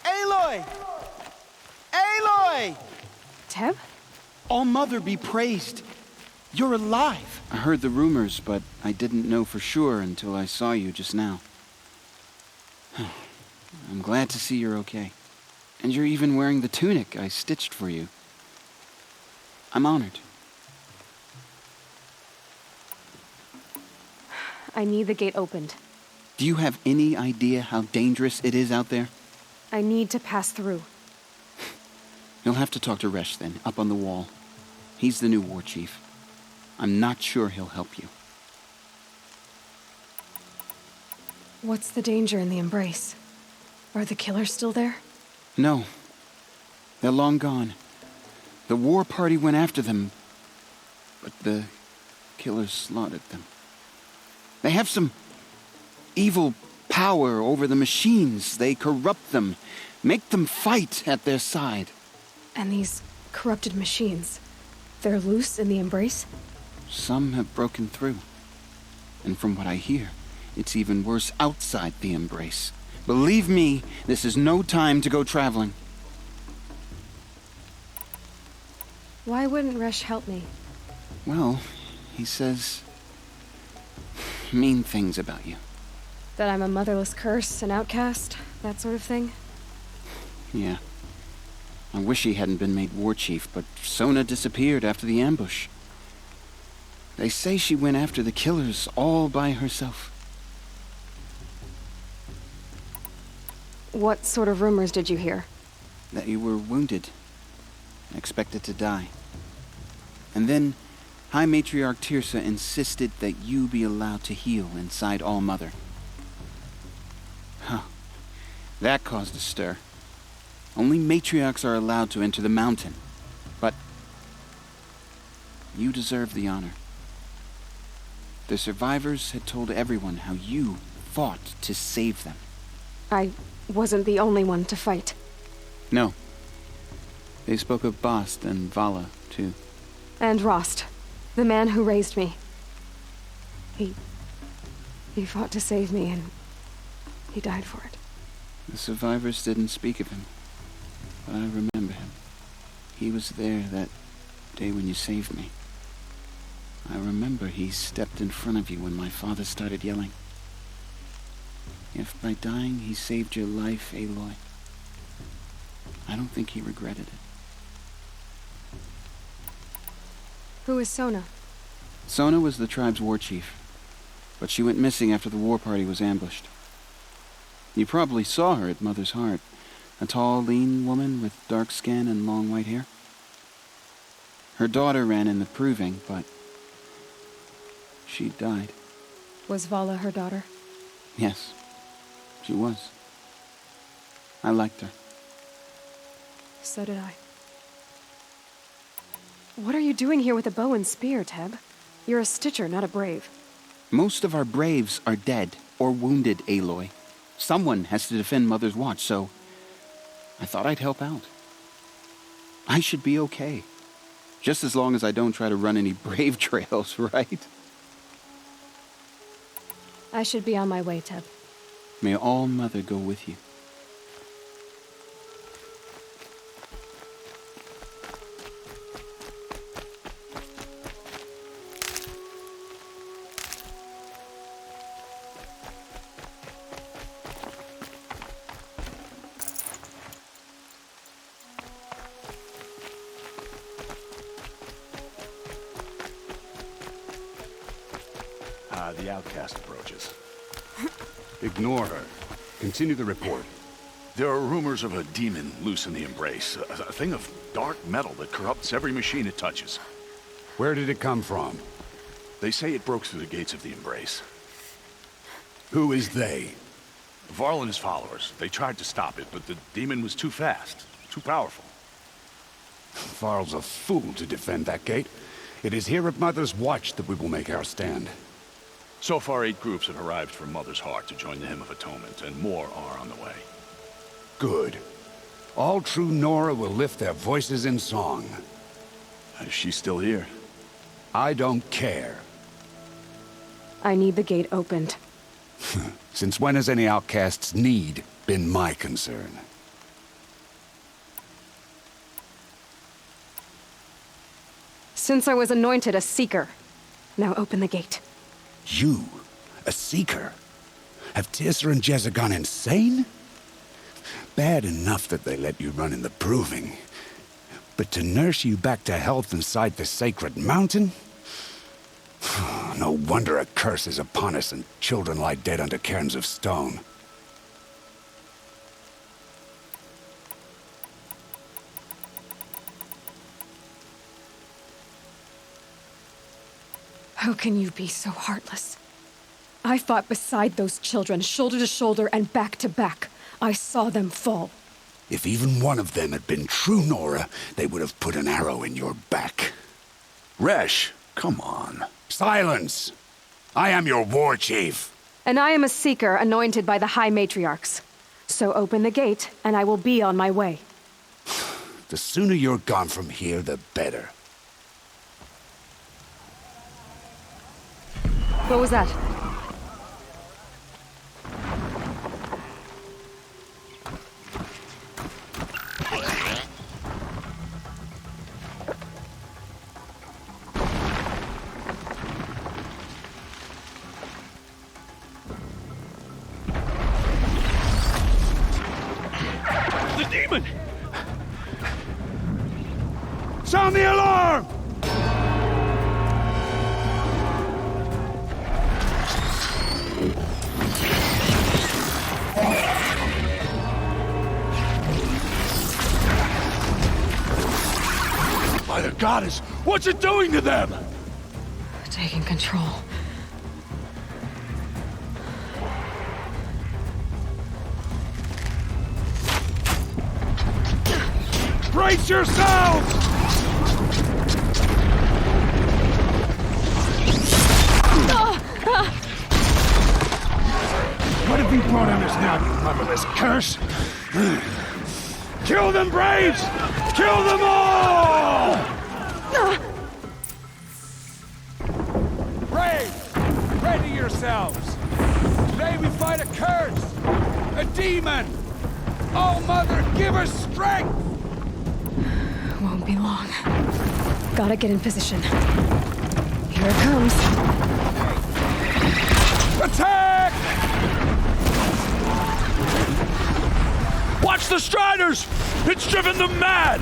Aloy! Aloy! Teb? All-Mother be praised. You're alive. I heard the rumors, but I didn't know for sure until I saw you just now. I'm glad to see you're okay. And you're even wearing the tunic I stitched for you. I'm honored. I need the gate opened. Do you have any idea how dangerous it is out there? I need to pass through. You'll have to talk to Resh then, up on the wall. He's the new war chief. I'm not sure he'll help you. What's the danger in the embrace? Are the killers still there? No. They're long gone. The war party went after them, but the killers slaughtered them. They have some evil power over the machines. They corrupt them, make them fight at their side. And these corrupted machines, they're loose in the embrace? Some have broken through. And from what I hear, it's even worse outside the Embrace. Believe me, this is no time to go traveling. Why wouldn't Resh help me? Well, he says mean things about you. That I'm a motherless curse, an outcast, that sort of thing? Yeah. I wish he hadn't been made war chief, but Sona disappeared after the ambush. They say she went after the killers all by herself. What sort of rumors did you hear? That you were wounded, expected to die. And then High Matriarch Tirsa insisted that you be allowed to heal inside All-Mother. Huh. That caused a stir. Only matriarchs are allowed to enter the mountain. But you deserve the honor. The survivors had told everyone how you fought to save them. I wasn't the only one to fight. No. They spoke of Bast and Vala, too. And Rost, the man who raised me. He fought to save me, and he died for it. The survivors didn't speak of him, but I remember him. He was there that day when you saved me. I remember he stepped in front of you when my father started yelling. If by dying he saved your life, Aloy, I don't think he regretted it. Who is Sona? Sona was the tribe's war chief, but she went missing after the war party was ambushed. You probably saw her at Mother's Heart, a tall, lean woman with dark skin and long white hair. Her daughter ran in the proving, but she died. Was Vala her daughter? Yes, she was. I liked her. So did I. What are you doing here with a bow and spear, Teb? You're a Stitcher, not a Brave. Most of our Braves are dead or wounded, Aloy. Someone has to defend Mother's Watch, so I thought I'd help out. I should be okay. Just as long as I don't try to run any Brave trails, right? I should be on my way, Teb. May All-Mother go with you. The outcast approaches. Ignore her. Continue the report. There are rumors of a demon loose in the Embrace. A thing of dark metal that corrupts every machine it touches. Where did it come from? They say it broke through the gates of the Embrace. Who is they? Varl and his followers. They tried to stop it, but the demon was too fast, too powerful. Varl's a fool to defend that gate. It is here at Mother's Watch that we will make our stand. So far, 8 groups have arrived from Mother's Heart to join the Hymn of Atonement, and more are on the way. Good. All true Nora will lift their voices in song. Is she still here? I don't care. I need the gate opened. Since when has any outcast's need been my concern? Since I was anointed a Seeker. Now open the gate. You? A Seeker? Have Tirsa and Jezza gone insane? Bad enough that they let you run in the Proving. But to nurse you back to health inside the sacred mountain? No wonder a curse is upon us and children lie dead under cairns of stone. How can you be so heartless? I fought beside those children, shoulder to shoulder and back to back. I saw them fall. If even one of them had been true Nora, they would have put an arrow in your back. Resh, come on. Silence! I am your war chief. And I am a Seeker anointed by the High Matriarchs. So open the gate, and I will be on my way. The sooner you're gone from here, the better. What was that? The demon! Sound the alarm! By the goddess, what's it doing to them? Taking control. Brace yourselves! What have you brought on us now, you motherless curse? Kill them, Braves! Kill them all! Braves! Ready yourselves! Today we fight a curse! A demon! Oh, Mother, give us strength! Won't be long. Gotta get in position. Here it comes. Attack! Watch the Striders! It's driven them mad!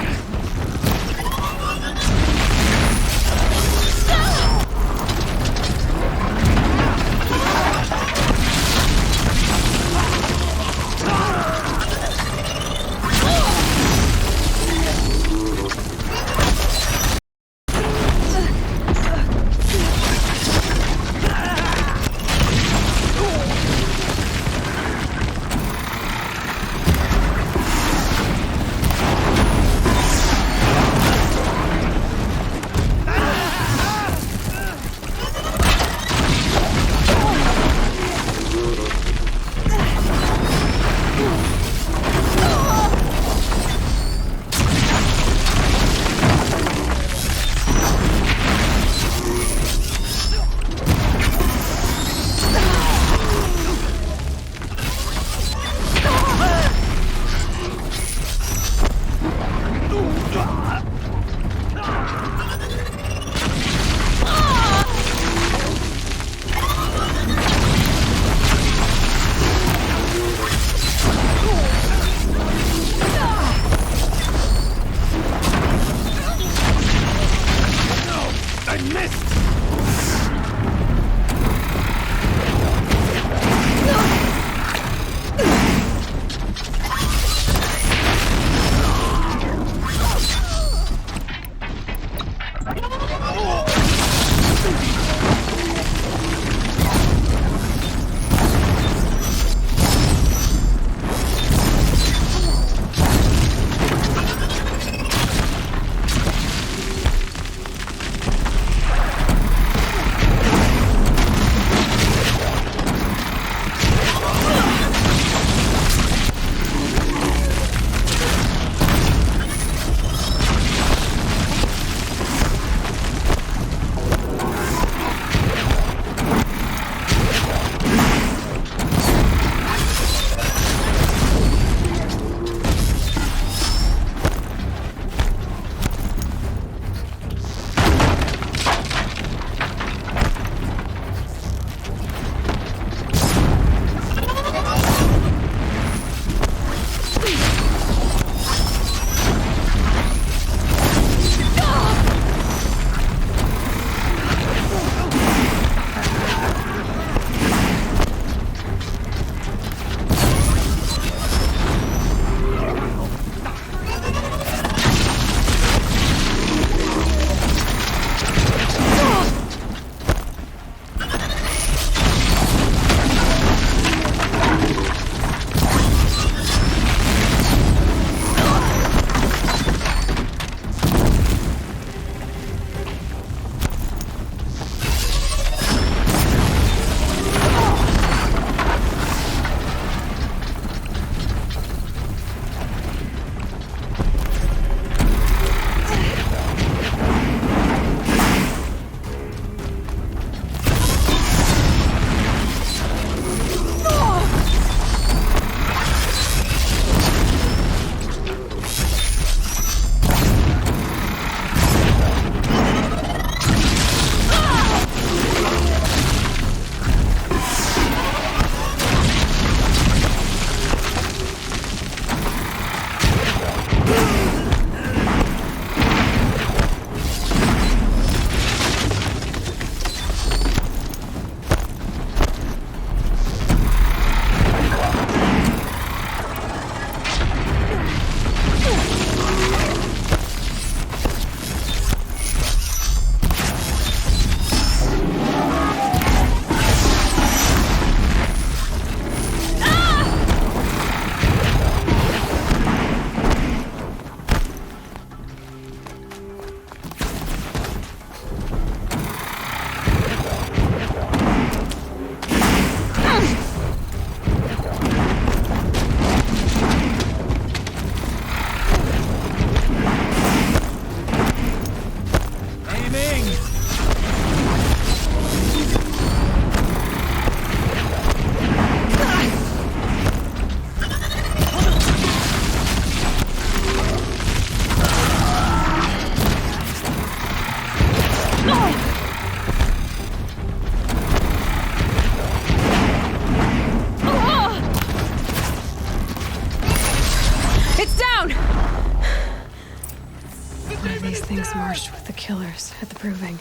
these things marched with the killers at the Proving.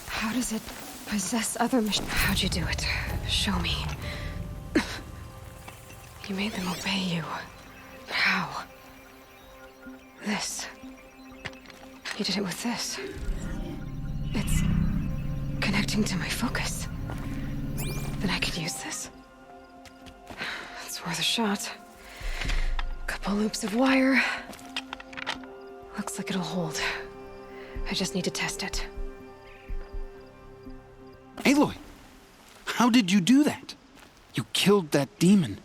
How does it possess other machines? How'd you do it? Show me. You made them obey you. But how? This. You did it with this. It's connecting to my focus. Then I could use this. It's worth a shot. Couple loops of wire. Looks like it'll hold. I just need to test it. Aloy! How did you do that? You killed that demon.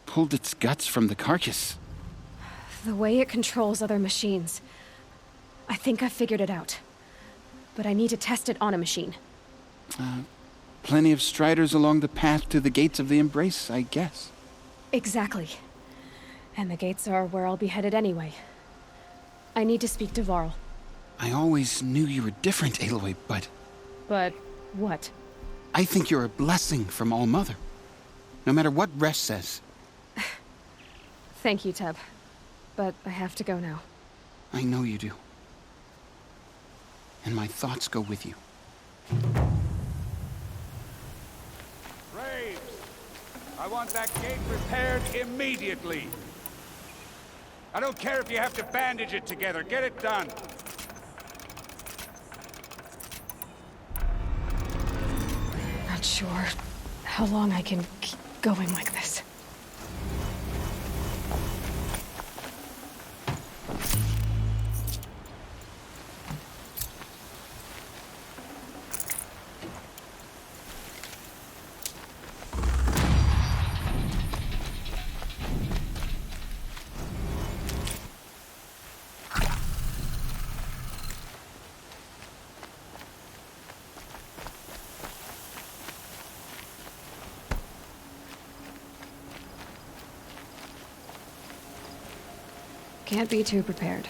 Pulled its guts from the carcass. The way it controls other machines. I think I figured it out. But I need to test it on a machine. Plenty of striders along the path to the gates of the Embrace, I guess. Exactly. And the gates are where I'll be headed anyway. I need to speak to Varl. I always knew you were different, Aloy, but... But what? I think you're a blessing from All Mother. No matter what Resh says. Thank you, Teb. But I have to go now. I know you do. And my thoughts go with you. Braves! I want that gate repaired immediately. I don't care if you have to bandage it together. Get it done. Not sure how long I can keep going like this. Can't be too prepared.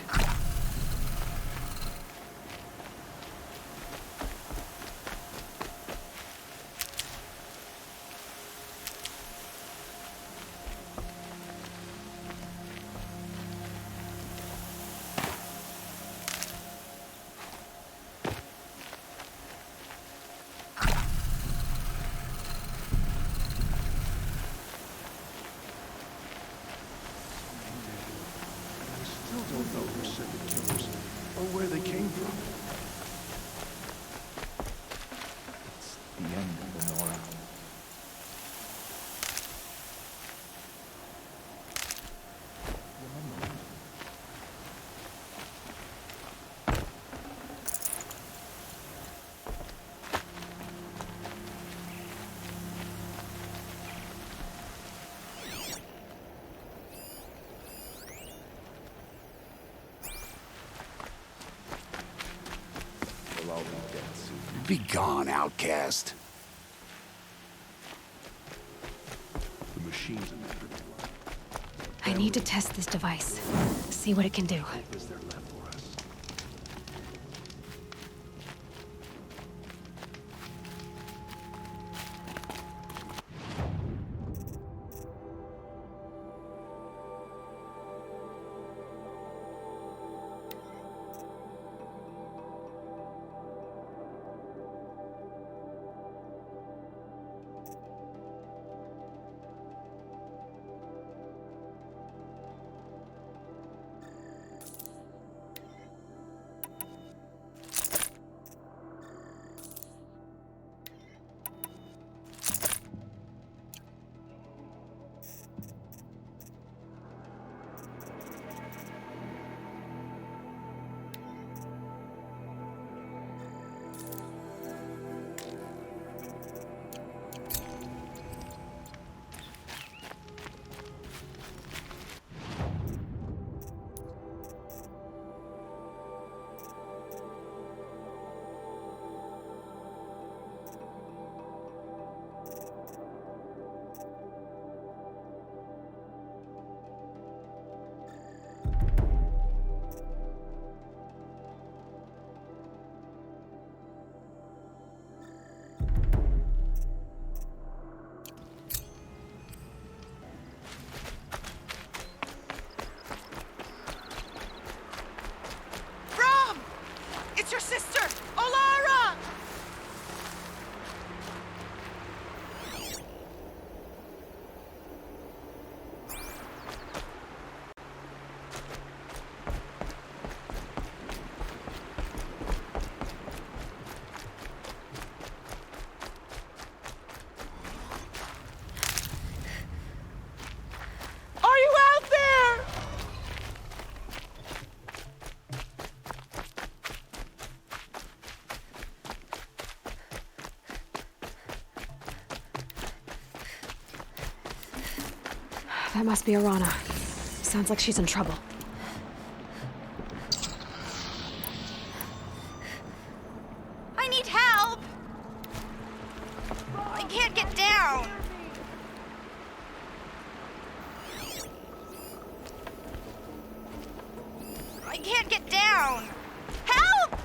Be gone, outcast. The machines in there. I need to test this device. See what it can do. Is there left for us? It's your sister! Olara! Are you out there? That must be Arana. Sounds like she's in trouble. I need help! I can't get down! I can't get down! Help!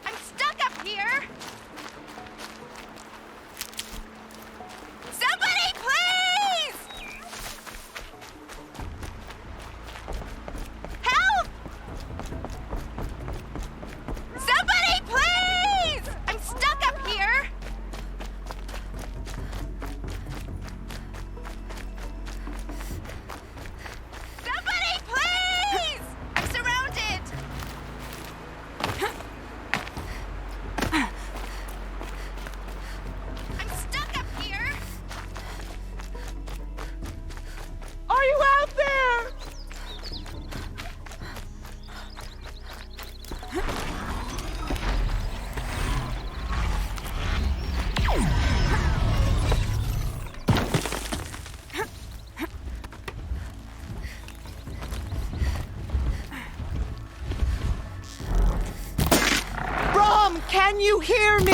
I'm stuck up here! Somebody, please! Help! Somebody, please! I'm stuck up here! Somebody, please! I'm surrounded! I'm stuck up here! Are you out there? Brom, can you hear me?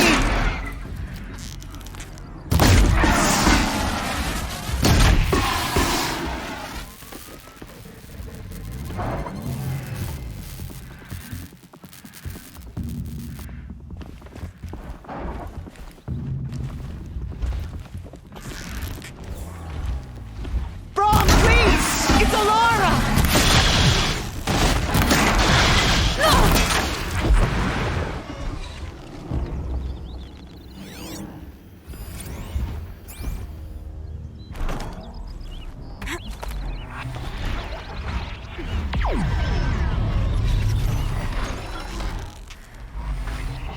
Brom, please! It's Alara!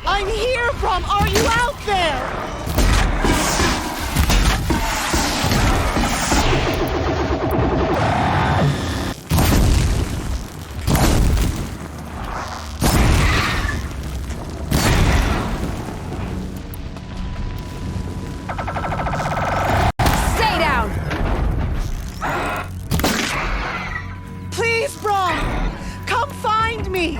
I'm here, Brom! Are you out there? Stay down! Please, Brom! Come find me!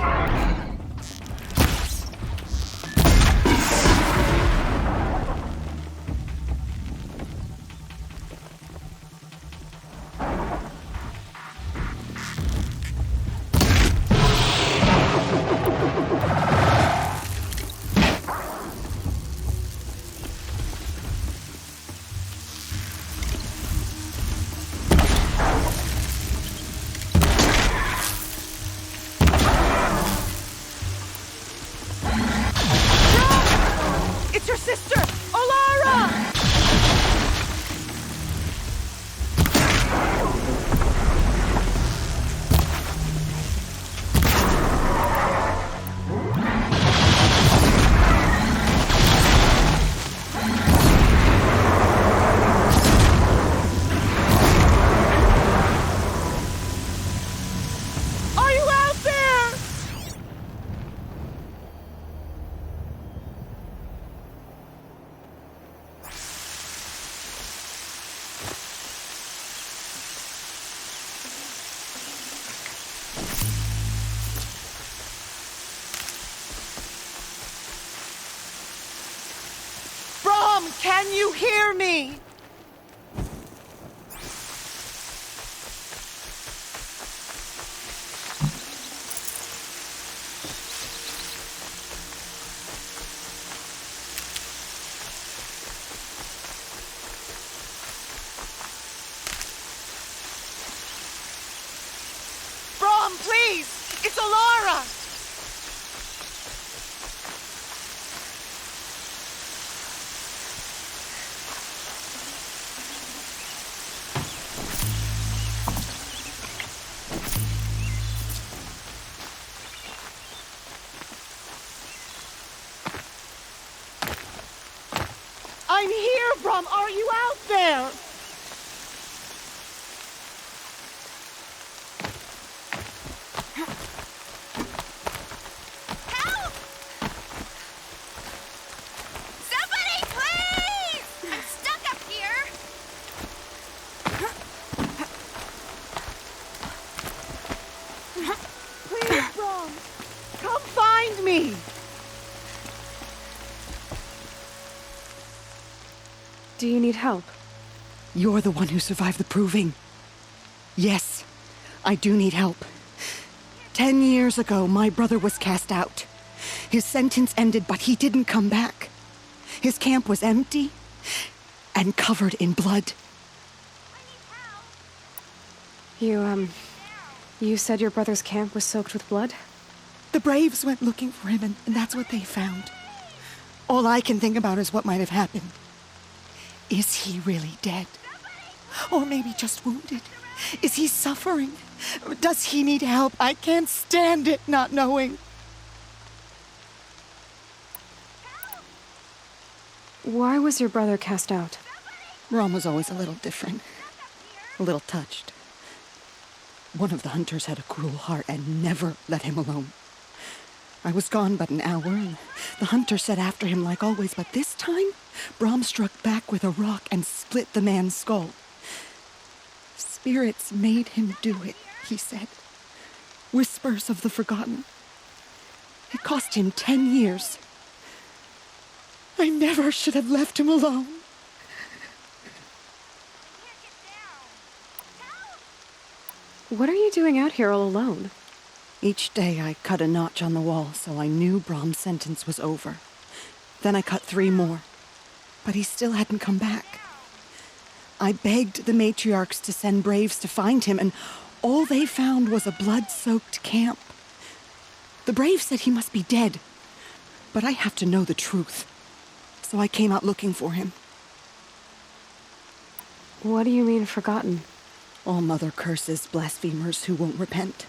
It's your sister, Olara! Are you out there? Brom, can you hear me? I'm here, Brom! Are you out there? Help! Somebody, please! I'm stuck up here! Please, Brom! Come find me! Do you need help? You're the one who survived the proving. Yes, I do need help. 10 years ago, my brother was cast out. His sentence ended, but he didn't come back. His camp was empty and covered in blood. You said your brother's camp was soaked with blood? The Braves went looking for him, and that's what they found. All I can think about is what might have happened. Is he really dead? Or maybe just wounded? Is he suffering? Does he need help? I can't stand it not knowing. Why was your brother cast out? Rom was always a little different. A little touched. One of the hunters had a cruel heart and never let him alone. I was gone but an hour, and the hunter set after him like always, but this time, Brom struck back with a rock and split the man's skull. Spirits made him do it, he said. Whispers of the forgotten. It cost him 10 years. I never should have left him alone. What are you doing out here all alone? Each day I cut a notch on the wall, so I knew Brom's sentence was over. Then I cut 3 more, but he still hadn't come back. I begged the matriarchs to send Braves to find him, and all they found was a blood-soaked camp. The Braves said he must be dead, but I have to know the truth, so I came out looking for him. What do you mean, forgotten? All-Mother curses blasphemers who won't repent,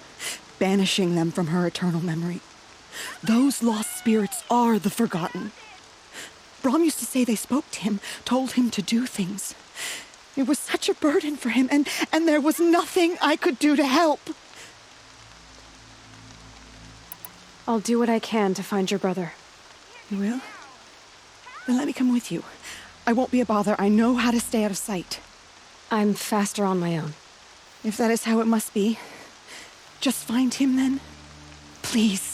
banishing them from her eternal memory. Those lost spirits are the forgotten. Brom used to say they spoke to him, told him to do things. It was such a burden for him, and there was nothing I could do to help. I'll do what I can to find your brother. You will? Then let me come with you. I won't be a bother. I know how to stay out of sight. I'm faster on my own. If that is how it must be, just find him then. Please.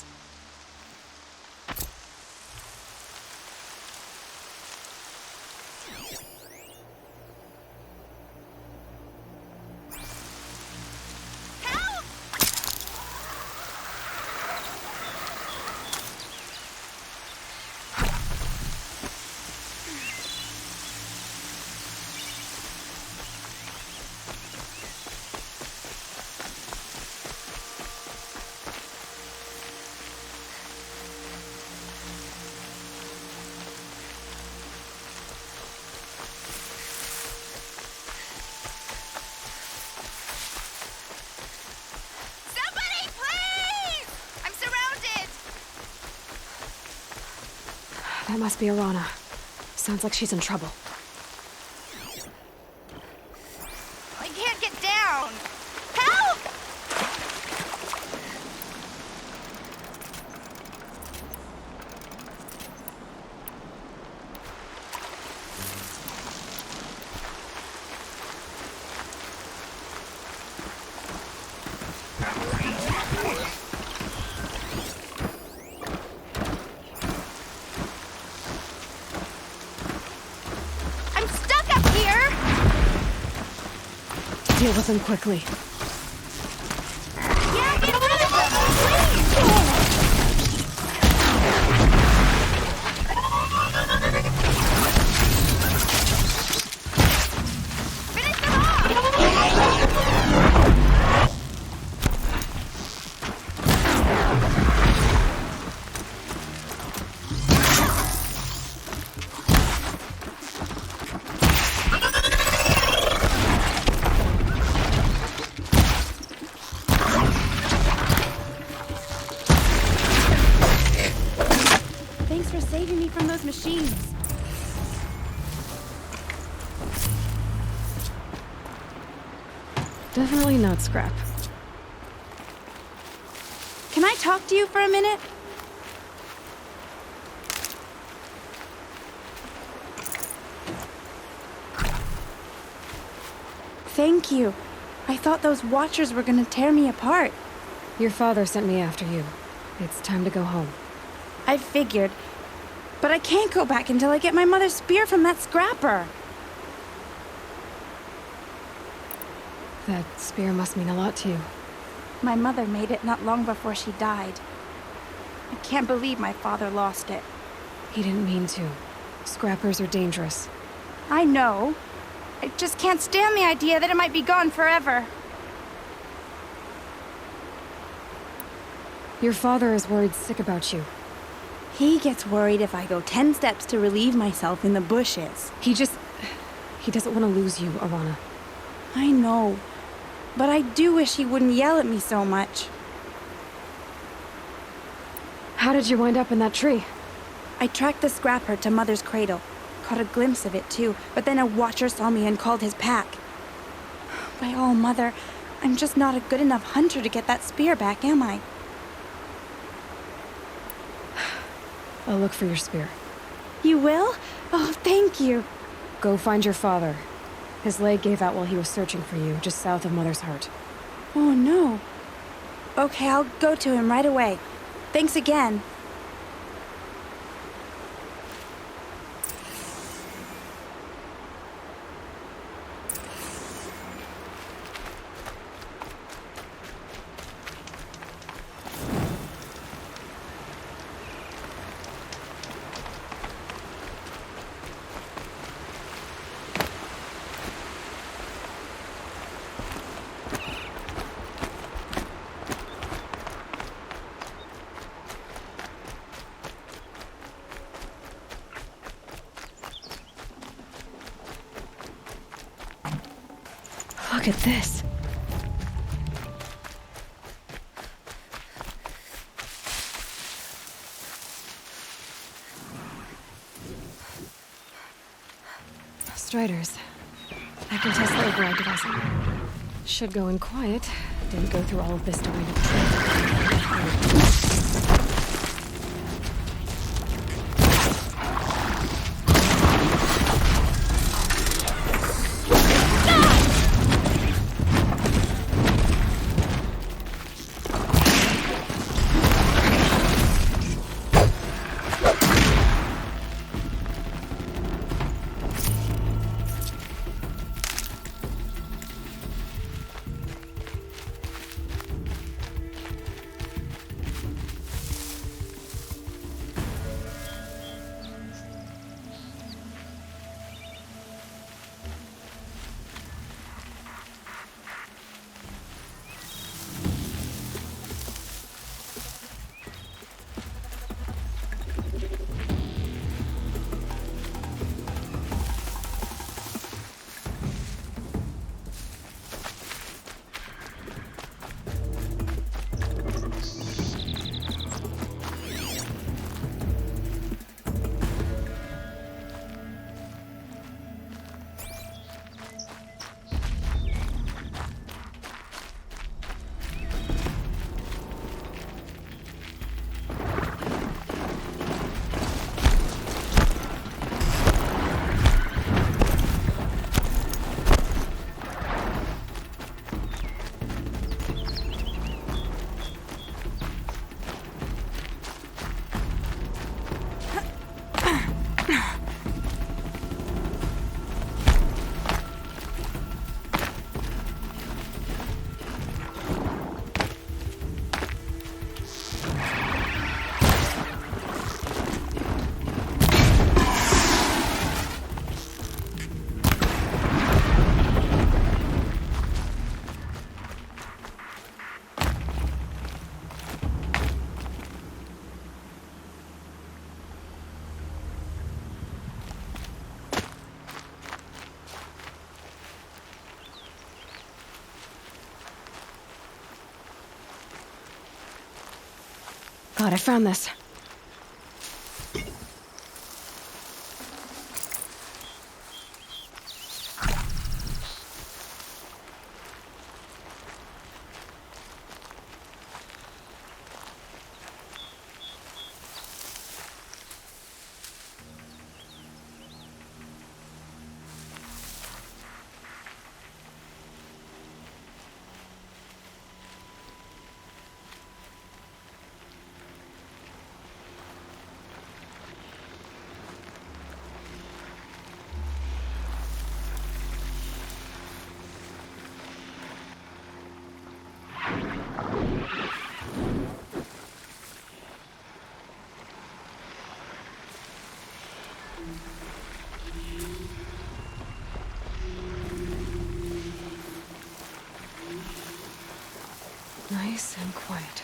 That must be Arana. Sounds like she's in trouble. I can't get down! Help! Deal with them quickly. Yeah, get rid of them! Please! Finish them off! Definitely not scrap. Can I talk to you for a minute? Thank you. I thought those Watchers were gonna tear me apart. Your father sent me after you. It's time to go home. I figured. But I can't go back until I get my mother's spear from that scrapper. That spear must mean a lot to you. My mother made it not long before she died. I can't believe my father lost it. He didn't mean to. Scrappers are dangerous. I know. I just can't stand the idea that it might be gone forever. Your father is worried sick about you. He gets worried if I go 10 steps to relieve myself in the bushes. He doesn't want to lose you, Arana. I know. But I do wish he wouldn't yell at me so much. How did you wind up in that tree? I tracked the scrapper to Mother's cradle. Caught a glimpse of it too, but then a Watcher saw me and called his pack. By all, Mother, I'm just not a good enough hunter to get that spear back, am I? I'll look for your spear. You will? Oh, thank you. Go find your father. His leg gave out while he was searching for you, just south of Mother's Heart. Oh, no. Okay, I'll go to him right away. Thanks again. Look at this. Striders. I can test the override device. Should go in quiet. Didn't go through all of this to wind up a tree. God, I found this. Nice and quiet.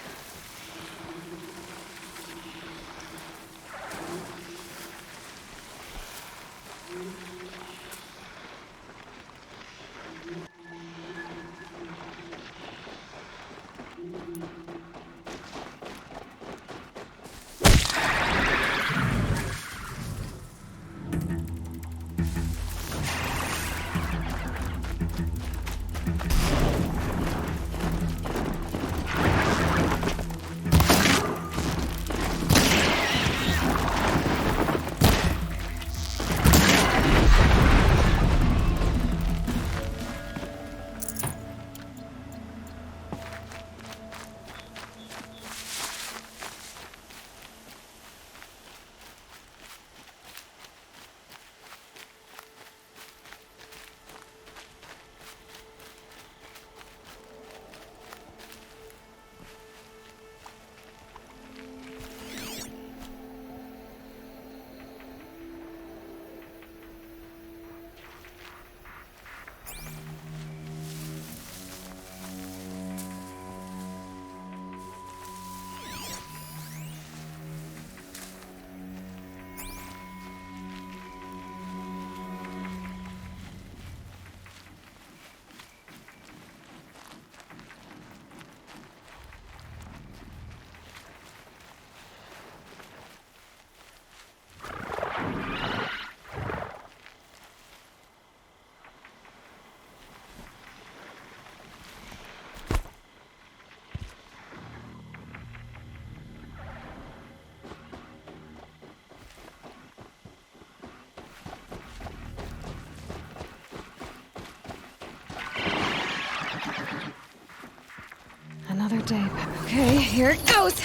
Another day. Okay, here it goes.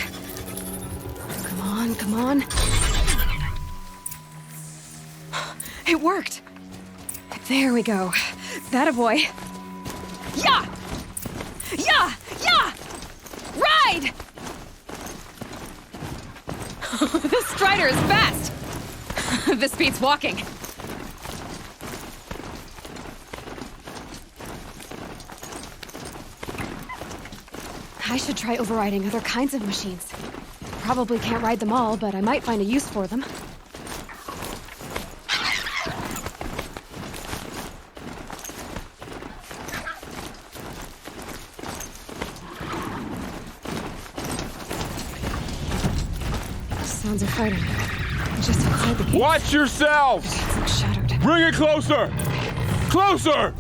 Come on, come on. It worked. There we go. That boy. Yeah! Yeah! Yeah! Ride! This strider is fast. This beats walking. I should try overriding other kinds of machines. Probably can't ride them all, but I might find a use for them. Sounds of fighting. Just outside the gate. Watch yourselves! It's shattered. Bring it closer! Closer!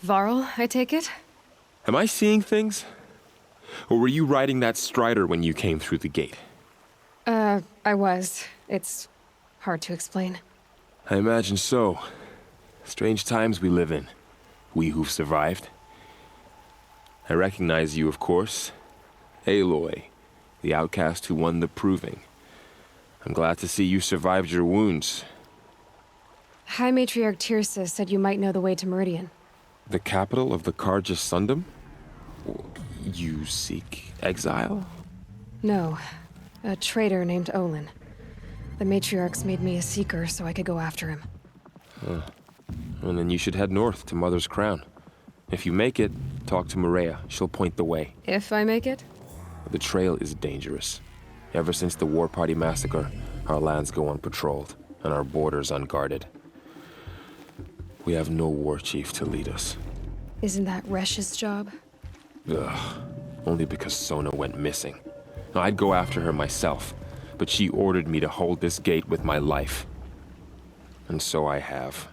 Varl, I take it? Am I seeing things? Or were you riding that strider when you came through the gate? I was. It's hard to explain. I imagine so. Strange times we live in. We who've survived. I recognize you, of course. Aloy, the outcast who won the proving. I'm glad to see you survived your wounds. High Matriarch Tirsa said you might know the way to Meridian. The capital of the Carja Sundom? You seek exile? No. A traitor named Olin. The Matriarchs made me a seeker so I could go after him. Well, then you should head north to Mother's Crown. If you make it, talk to Maria. She'll point the way. If I make it? The trail is dangerous. Ever since the War Party massacre, our lands go unpatrolled, and our borders unguarded. We have no war chief to lead us. Isn't that Resh's job? Ugh. Only because Sona went missing. I'd go after her myself, but she ordered me to hold this gate with my life. And so I have.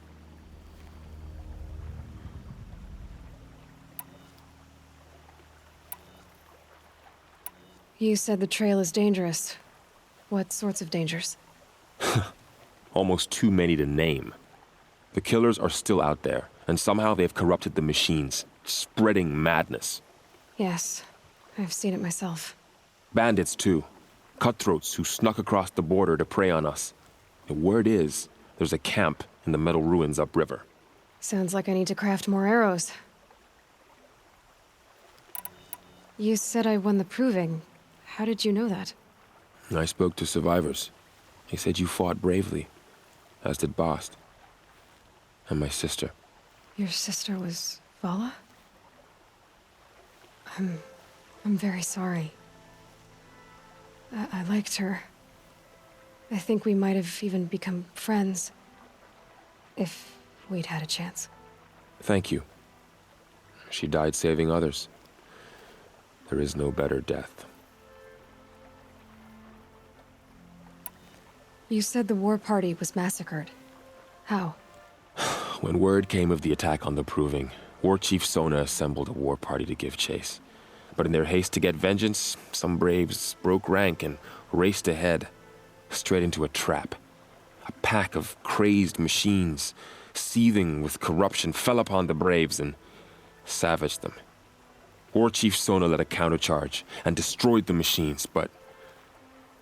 You said the trail is dangerous. What sorts of dangers? Almost too many to name. The killers are still out there, and somehow they've corrupted the machines, spreading madness. Yes, I've seen it myself. Bandits, too. Cutthroats who snuck across the border to prey on us. The word is, there's a camp in the metal ruins upriver. Sounds like I need to craft more arrows. You said I won the proving. How did you know that? I spoke to survivors. They said you fought bravely, as did Bast. And my sister. Your sister was Vala? I'm very sorry. I liked her. I think we might have even become friends. If we'd had a chance. Thank you. She died saving others. There is no better death. You said the war party was massacred. How? When word came of the attack on the Proving, War Chief Sona assembled a war party to give chase. But in their haste to get vengeance, some braves broke rank and raced ahead, straight into a trap. A pack of crazed machines, seething with corruption, fell upon the braves and savaged them. War Chief Sona led a countercharge and destroyed the machines, but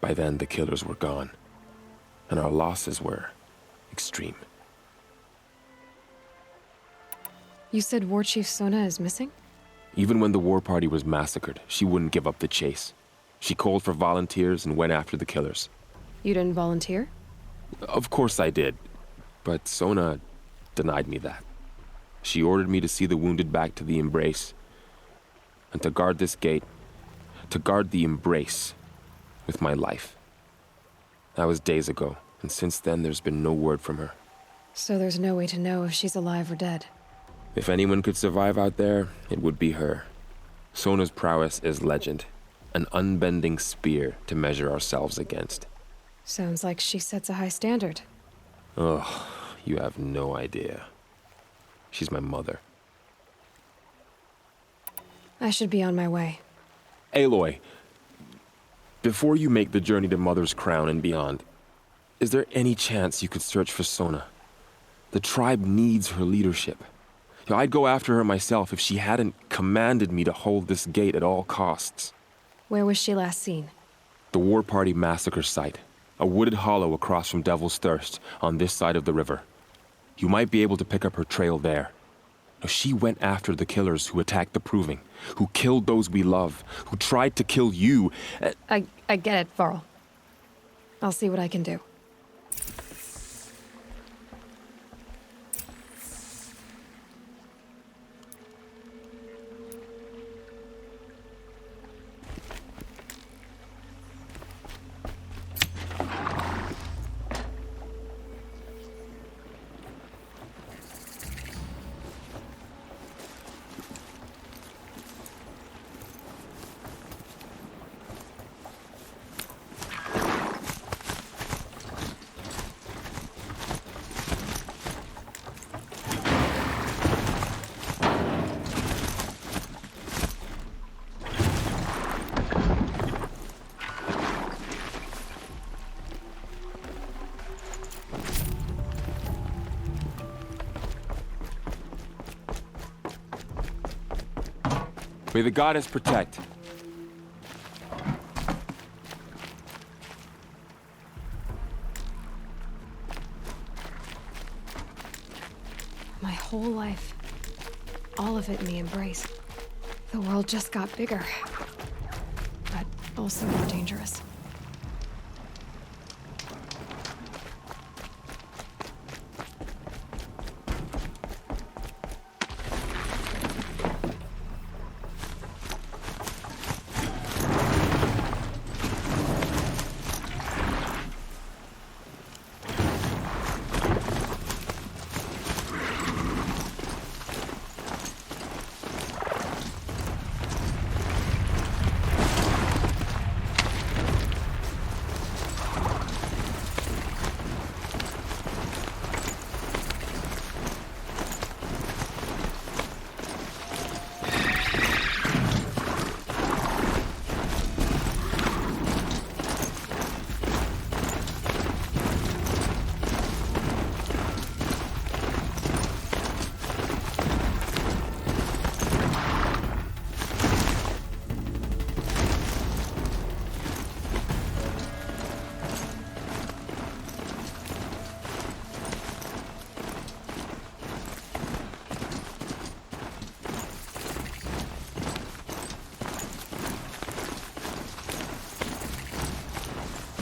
by then the killers were gone, and our losses were extreme. You said War Chief Sona is missing? Even when the war party was massacred, she wouldn't give up the chase. She called for volunteers and went after the killers. You didn't volunteer? Of course I did, but Sona denied me that. She ordered me to see the wounded back to the Embrace, and to guard this gate, to guard the Embrace with my life. That was days ago, and since then there's been no word from her. So there's no way to know if she's alive or dead. If anyone could survive out there, it would be her. Sona's prowess is legend, an unbending spear to measure ourselves against. Sounds like she sets a high standard. Oh, you have no idea. She's my mother. I should be on my way. Aloy, before you make the journey to Mother's Crown and beyond, is there any chance you could search for Sona? The tribe needs her leadership. I'd go after her myself if she hadn't commanded me to hold this gate at all costs. Where was she last seen? The War Party massacre site. A wooded hollow across from Devil's Thirst, on this side of the river. You might be able to pick up her trail there. Now, she went after the killers who attacked the Proving, who killed those we love, who tried to kill you. I get it, Varl. I'll see what I can do. May the goddess protect. My whole life. All of it in the Embrace. The world just got bigger. But also more dangerous.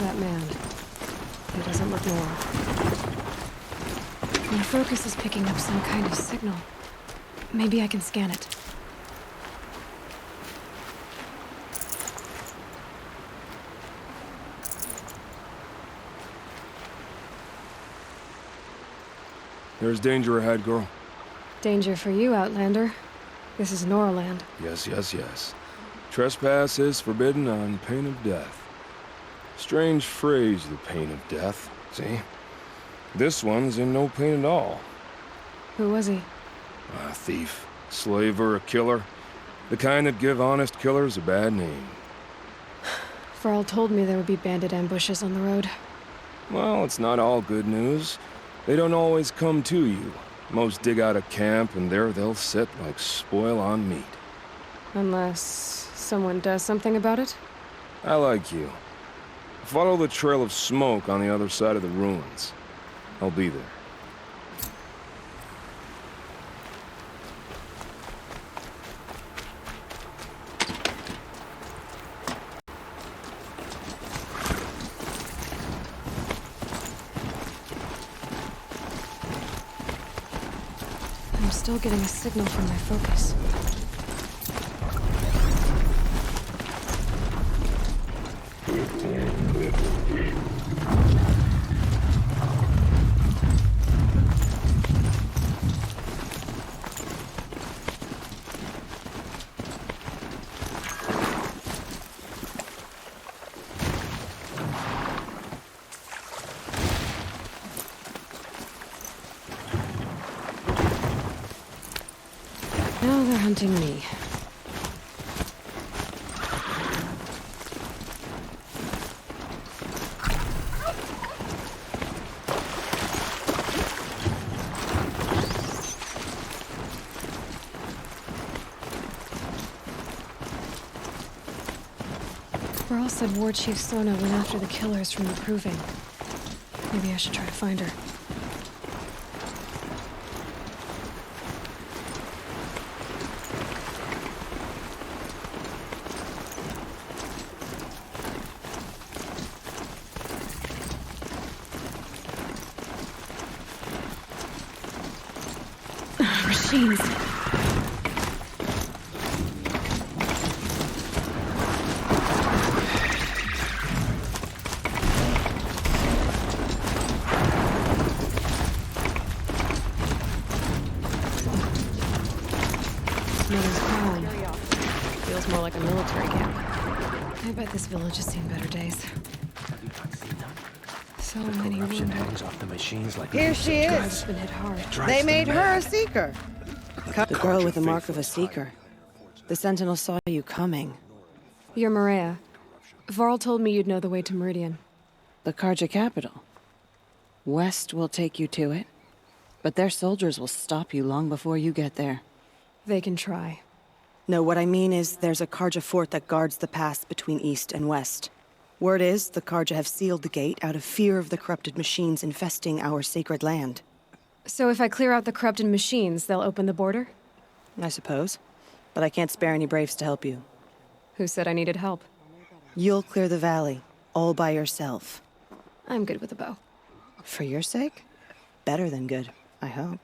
That man. He doesn't look normal. My focus is picking up some kind of signal. Maybe I can scan it. There's danger ahead, girl. Danger for you, Outlander. This is Norland. Yes, yes, yes. Trespass is forbidden on pain of death. Strange phrase, the pain of death. See? This one's in no pain at all. Who was he? A thief, slaver, a killer. The kind that give honest killers a bad name. Varl told me there would be bandit ambushes on the road. Well, it's not all good news. They don't always come to you. Most dig out a camp, and there they'll sit like spoil on meat. Unless someone does something about it? I like you. Follow the trail of smoke on the other side of the ruins. I'll be there. I'm still getting a signal from my focus. Now they're hunting me. Varl said War Chief Sona went after the killers from the Proving. Maybe I should try to find her. Machines. Mother's Crown. Feels more like a military camp. I bet this village has seen better days. So many wounded. Off the machines like Here she is. It's been hit hard. They made her a seeker. The girl with the mark of a seeker. The Sentinel saw you coming. You're Maria. Varl told me you'd know the way to Meridian. The Carja capital. West will take you to it, but their soldiers will stop you long before you get there. They can try. No, what I mean is there's a Carja fort that guards the pass between East and West. Word is, the Carja have sealed the gate out of fear of the corrupted machines infesting our sacred land. So if I clear out the corrupted machines, they'll open the border? I suppose. But I can't spare any braves to help you. Who said I needed help? You'll clear the valley, all by yourself. I'm good with a bow. For your sake? Better than good, I hope.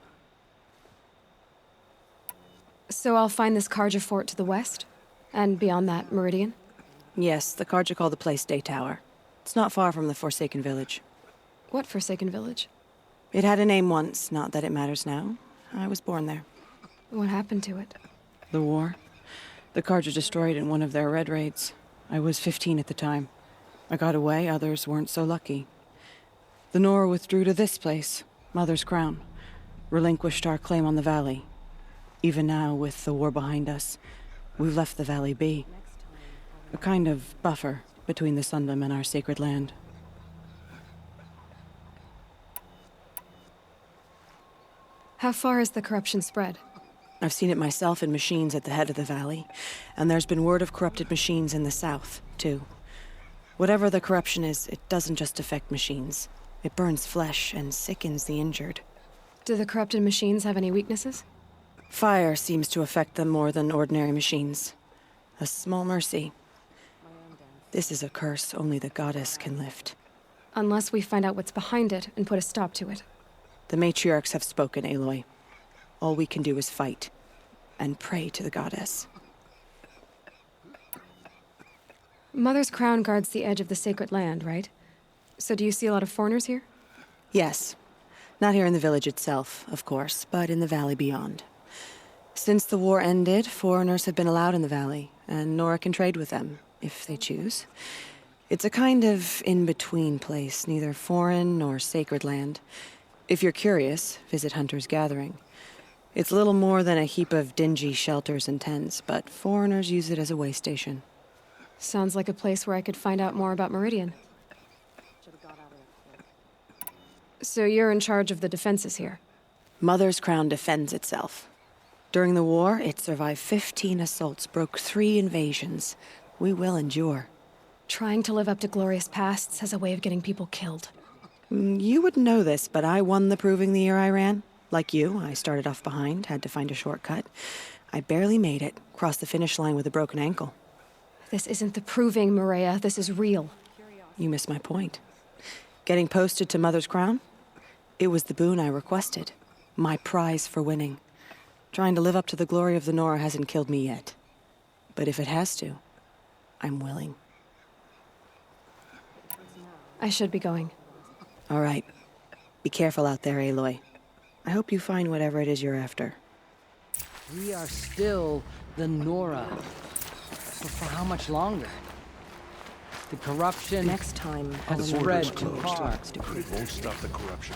So I'll find this Carja fort to the west? And beyond that, Meridian? Yes, the Carja call the place Day Tower. It's not far from the Forsaken Village. What Forsaken Village? It had a name once, not that it matters now. I was born there. What happened to it? The war. The Carja destroyed in one of their red raids. I was 15 at the time. I got away, others weren't so lucky. The Nora withdrew to this place, Mother's Crown. Relinquished our claim on the valley. Even now, with the war behind us, we've left the valley be. A kind of buffer between the Sundom and our sacred land. How far has the corruption spread? I've seen it myself in machines at the head of the valley, and there's been word of corrupted machines in the south, too. Whatever the corruption is, it doesn't just affect machines. It burns flesh and sickens the injured. Do the corrupted machines have any weaknesses? Fire seems to affect them more than ordinary machines. A small mercy. This is a curse only the goddess can lift. Unless we find out what's behind it and put a stop to it. The matriarchs have spoken, Aloy. All we can do is fight. And pray to the goddess. Mother's crown guards the edge of the sacred land, right? So do you see a lot of foreigners here? Yes. Not here in the village itself, of course, but in the valley beyond. Since the war ended, foreigners have been allowed in the valley, and Nora can trade with them, if they choose. It's a kind of in-between place, neither foreign nor sacred land. If you're curious, visit Hunter's Gathering. It's little more than a heap of dingy shelters and tents, but foreigners use it as a way station. Sounds like a place where I could find out more about Meridian. So you're in charge of the defenses here? Mother's crown defends itself. During the war, it survived 15 assaults, broke 3 invasions. We will endure. Trying to live up to glorious pasts has a way of getting people killed. You wouldn't know this, but I won the proving the year I ran. Like you, I started off behind, had to find a shortcut. I barely made it, crossed the finish line with a broken ankle. This isn't the proving, Maria. This is real. You missed my point. Getting posted to Mother's crown? It was the boon I requested. My prize for winning. Trying to live up to the glory of the Nora hasn't killed me yet. But if it has to, I'm willing. I should be going. All right. Be careful out there, Aloy. I hope you find whatever it is you're after. We are still the Nora. But for how much longer? The corruption Next time, has spread too far. It won't stop the corruption.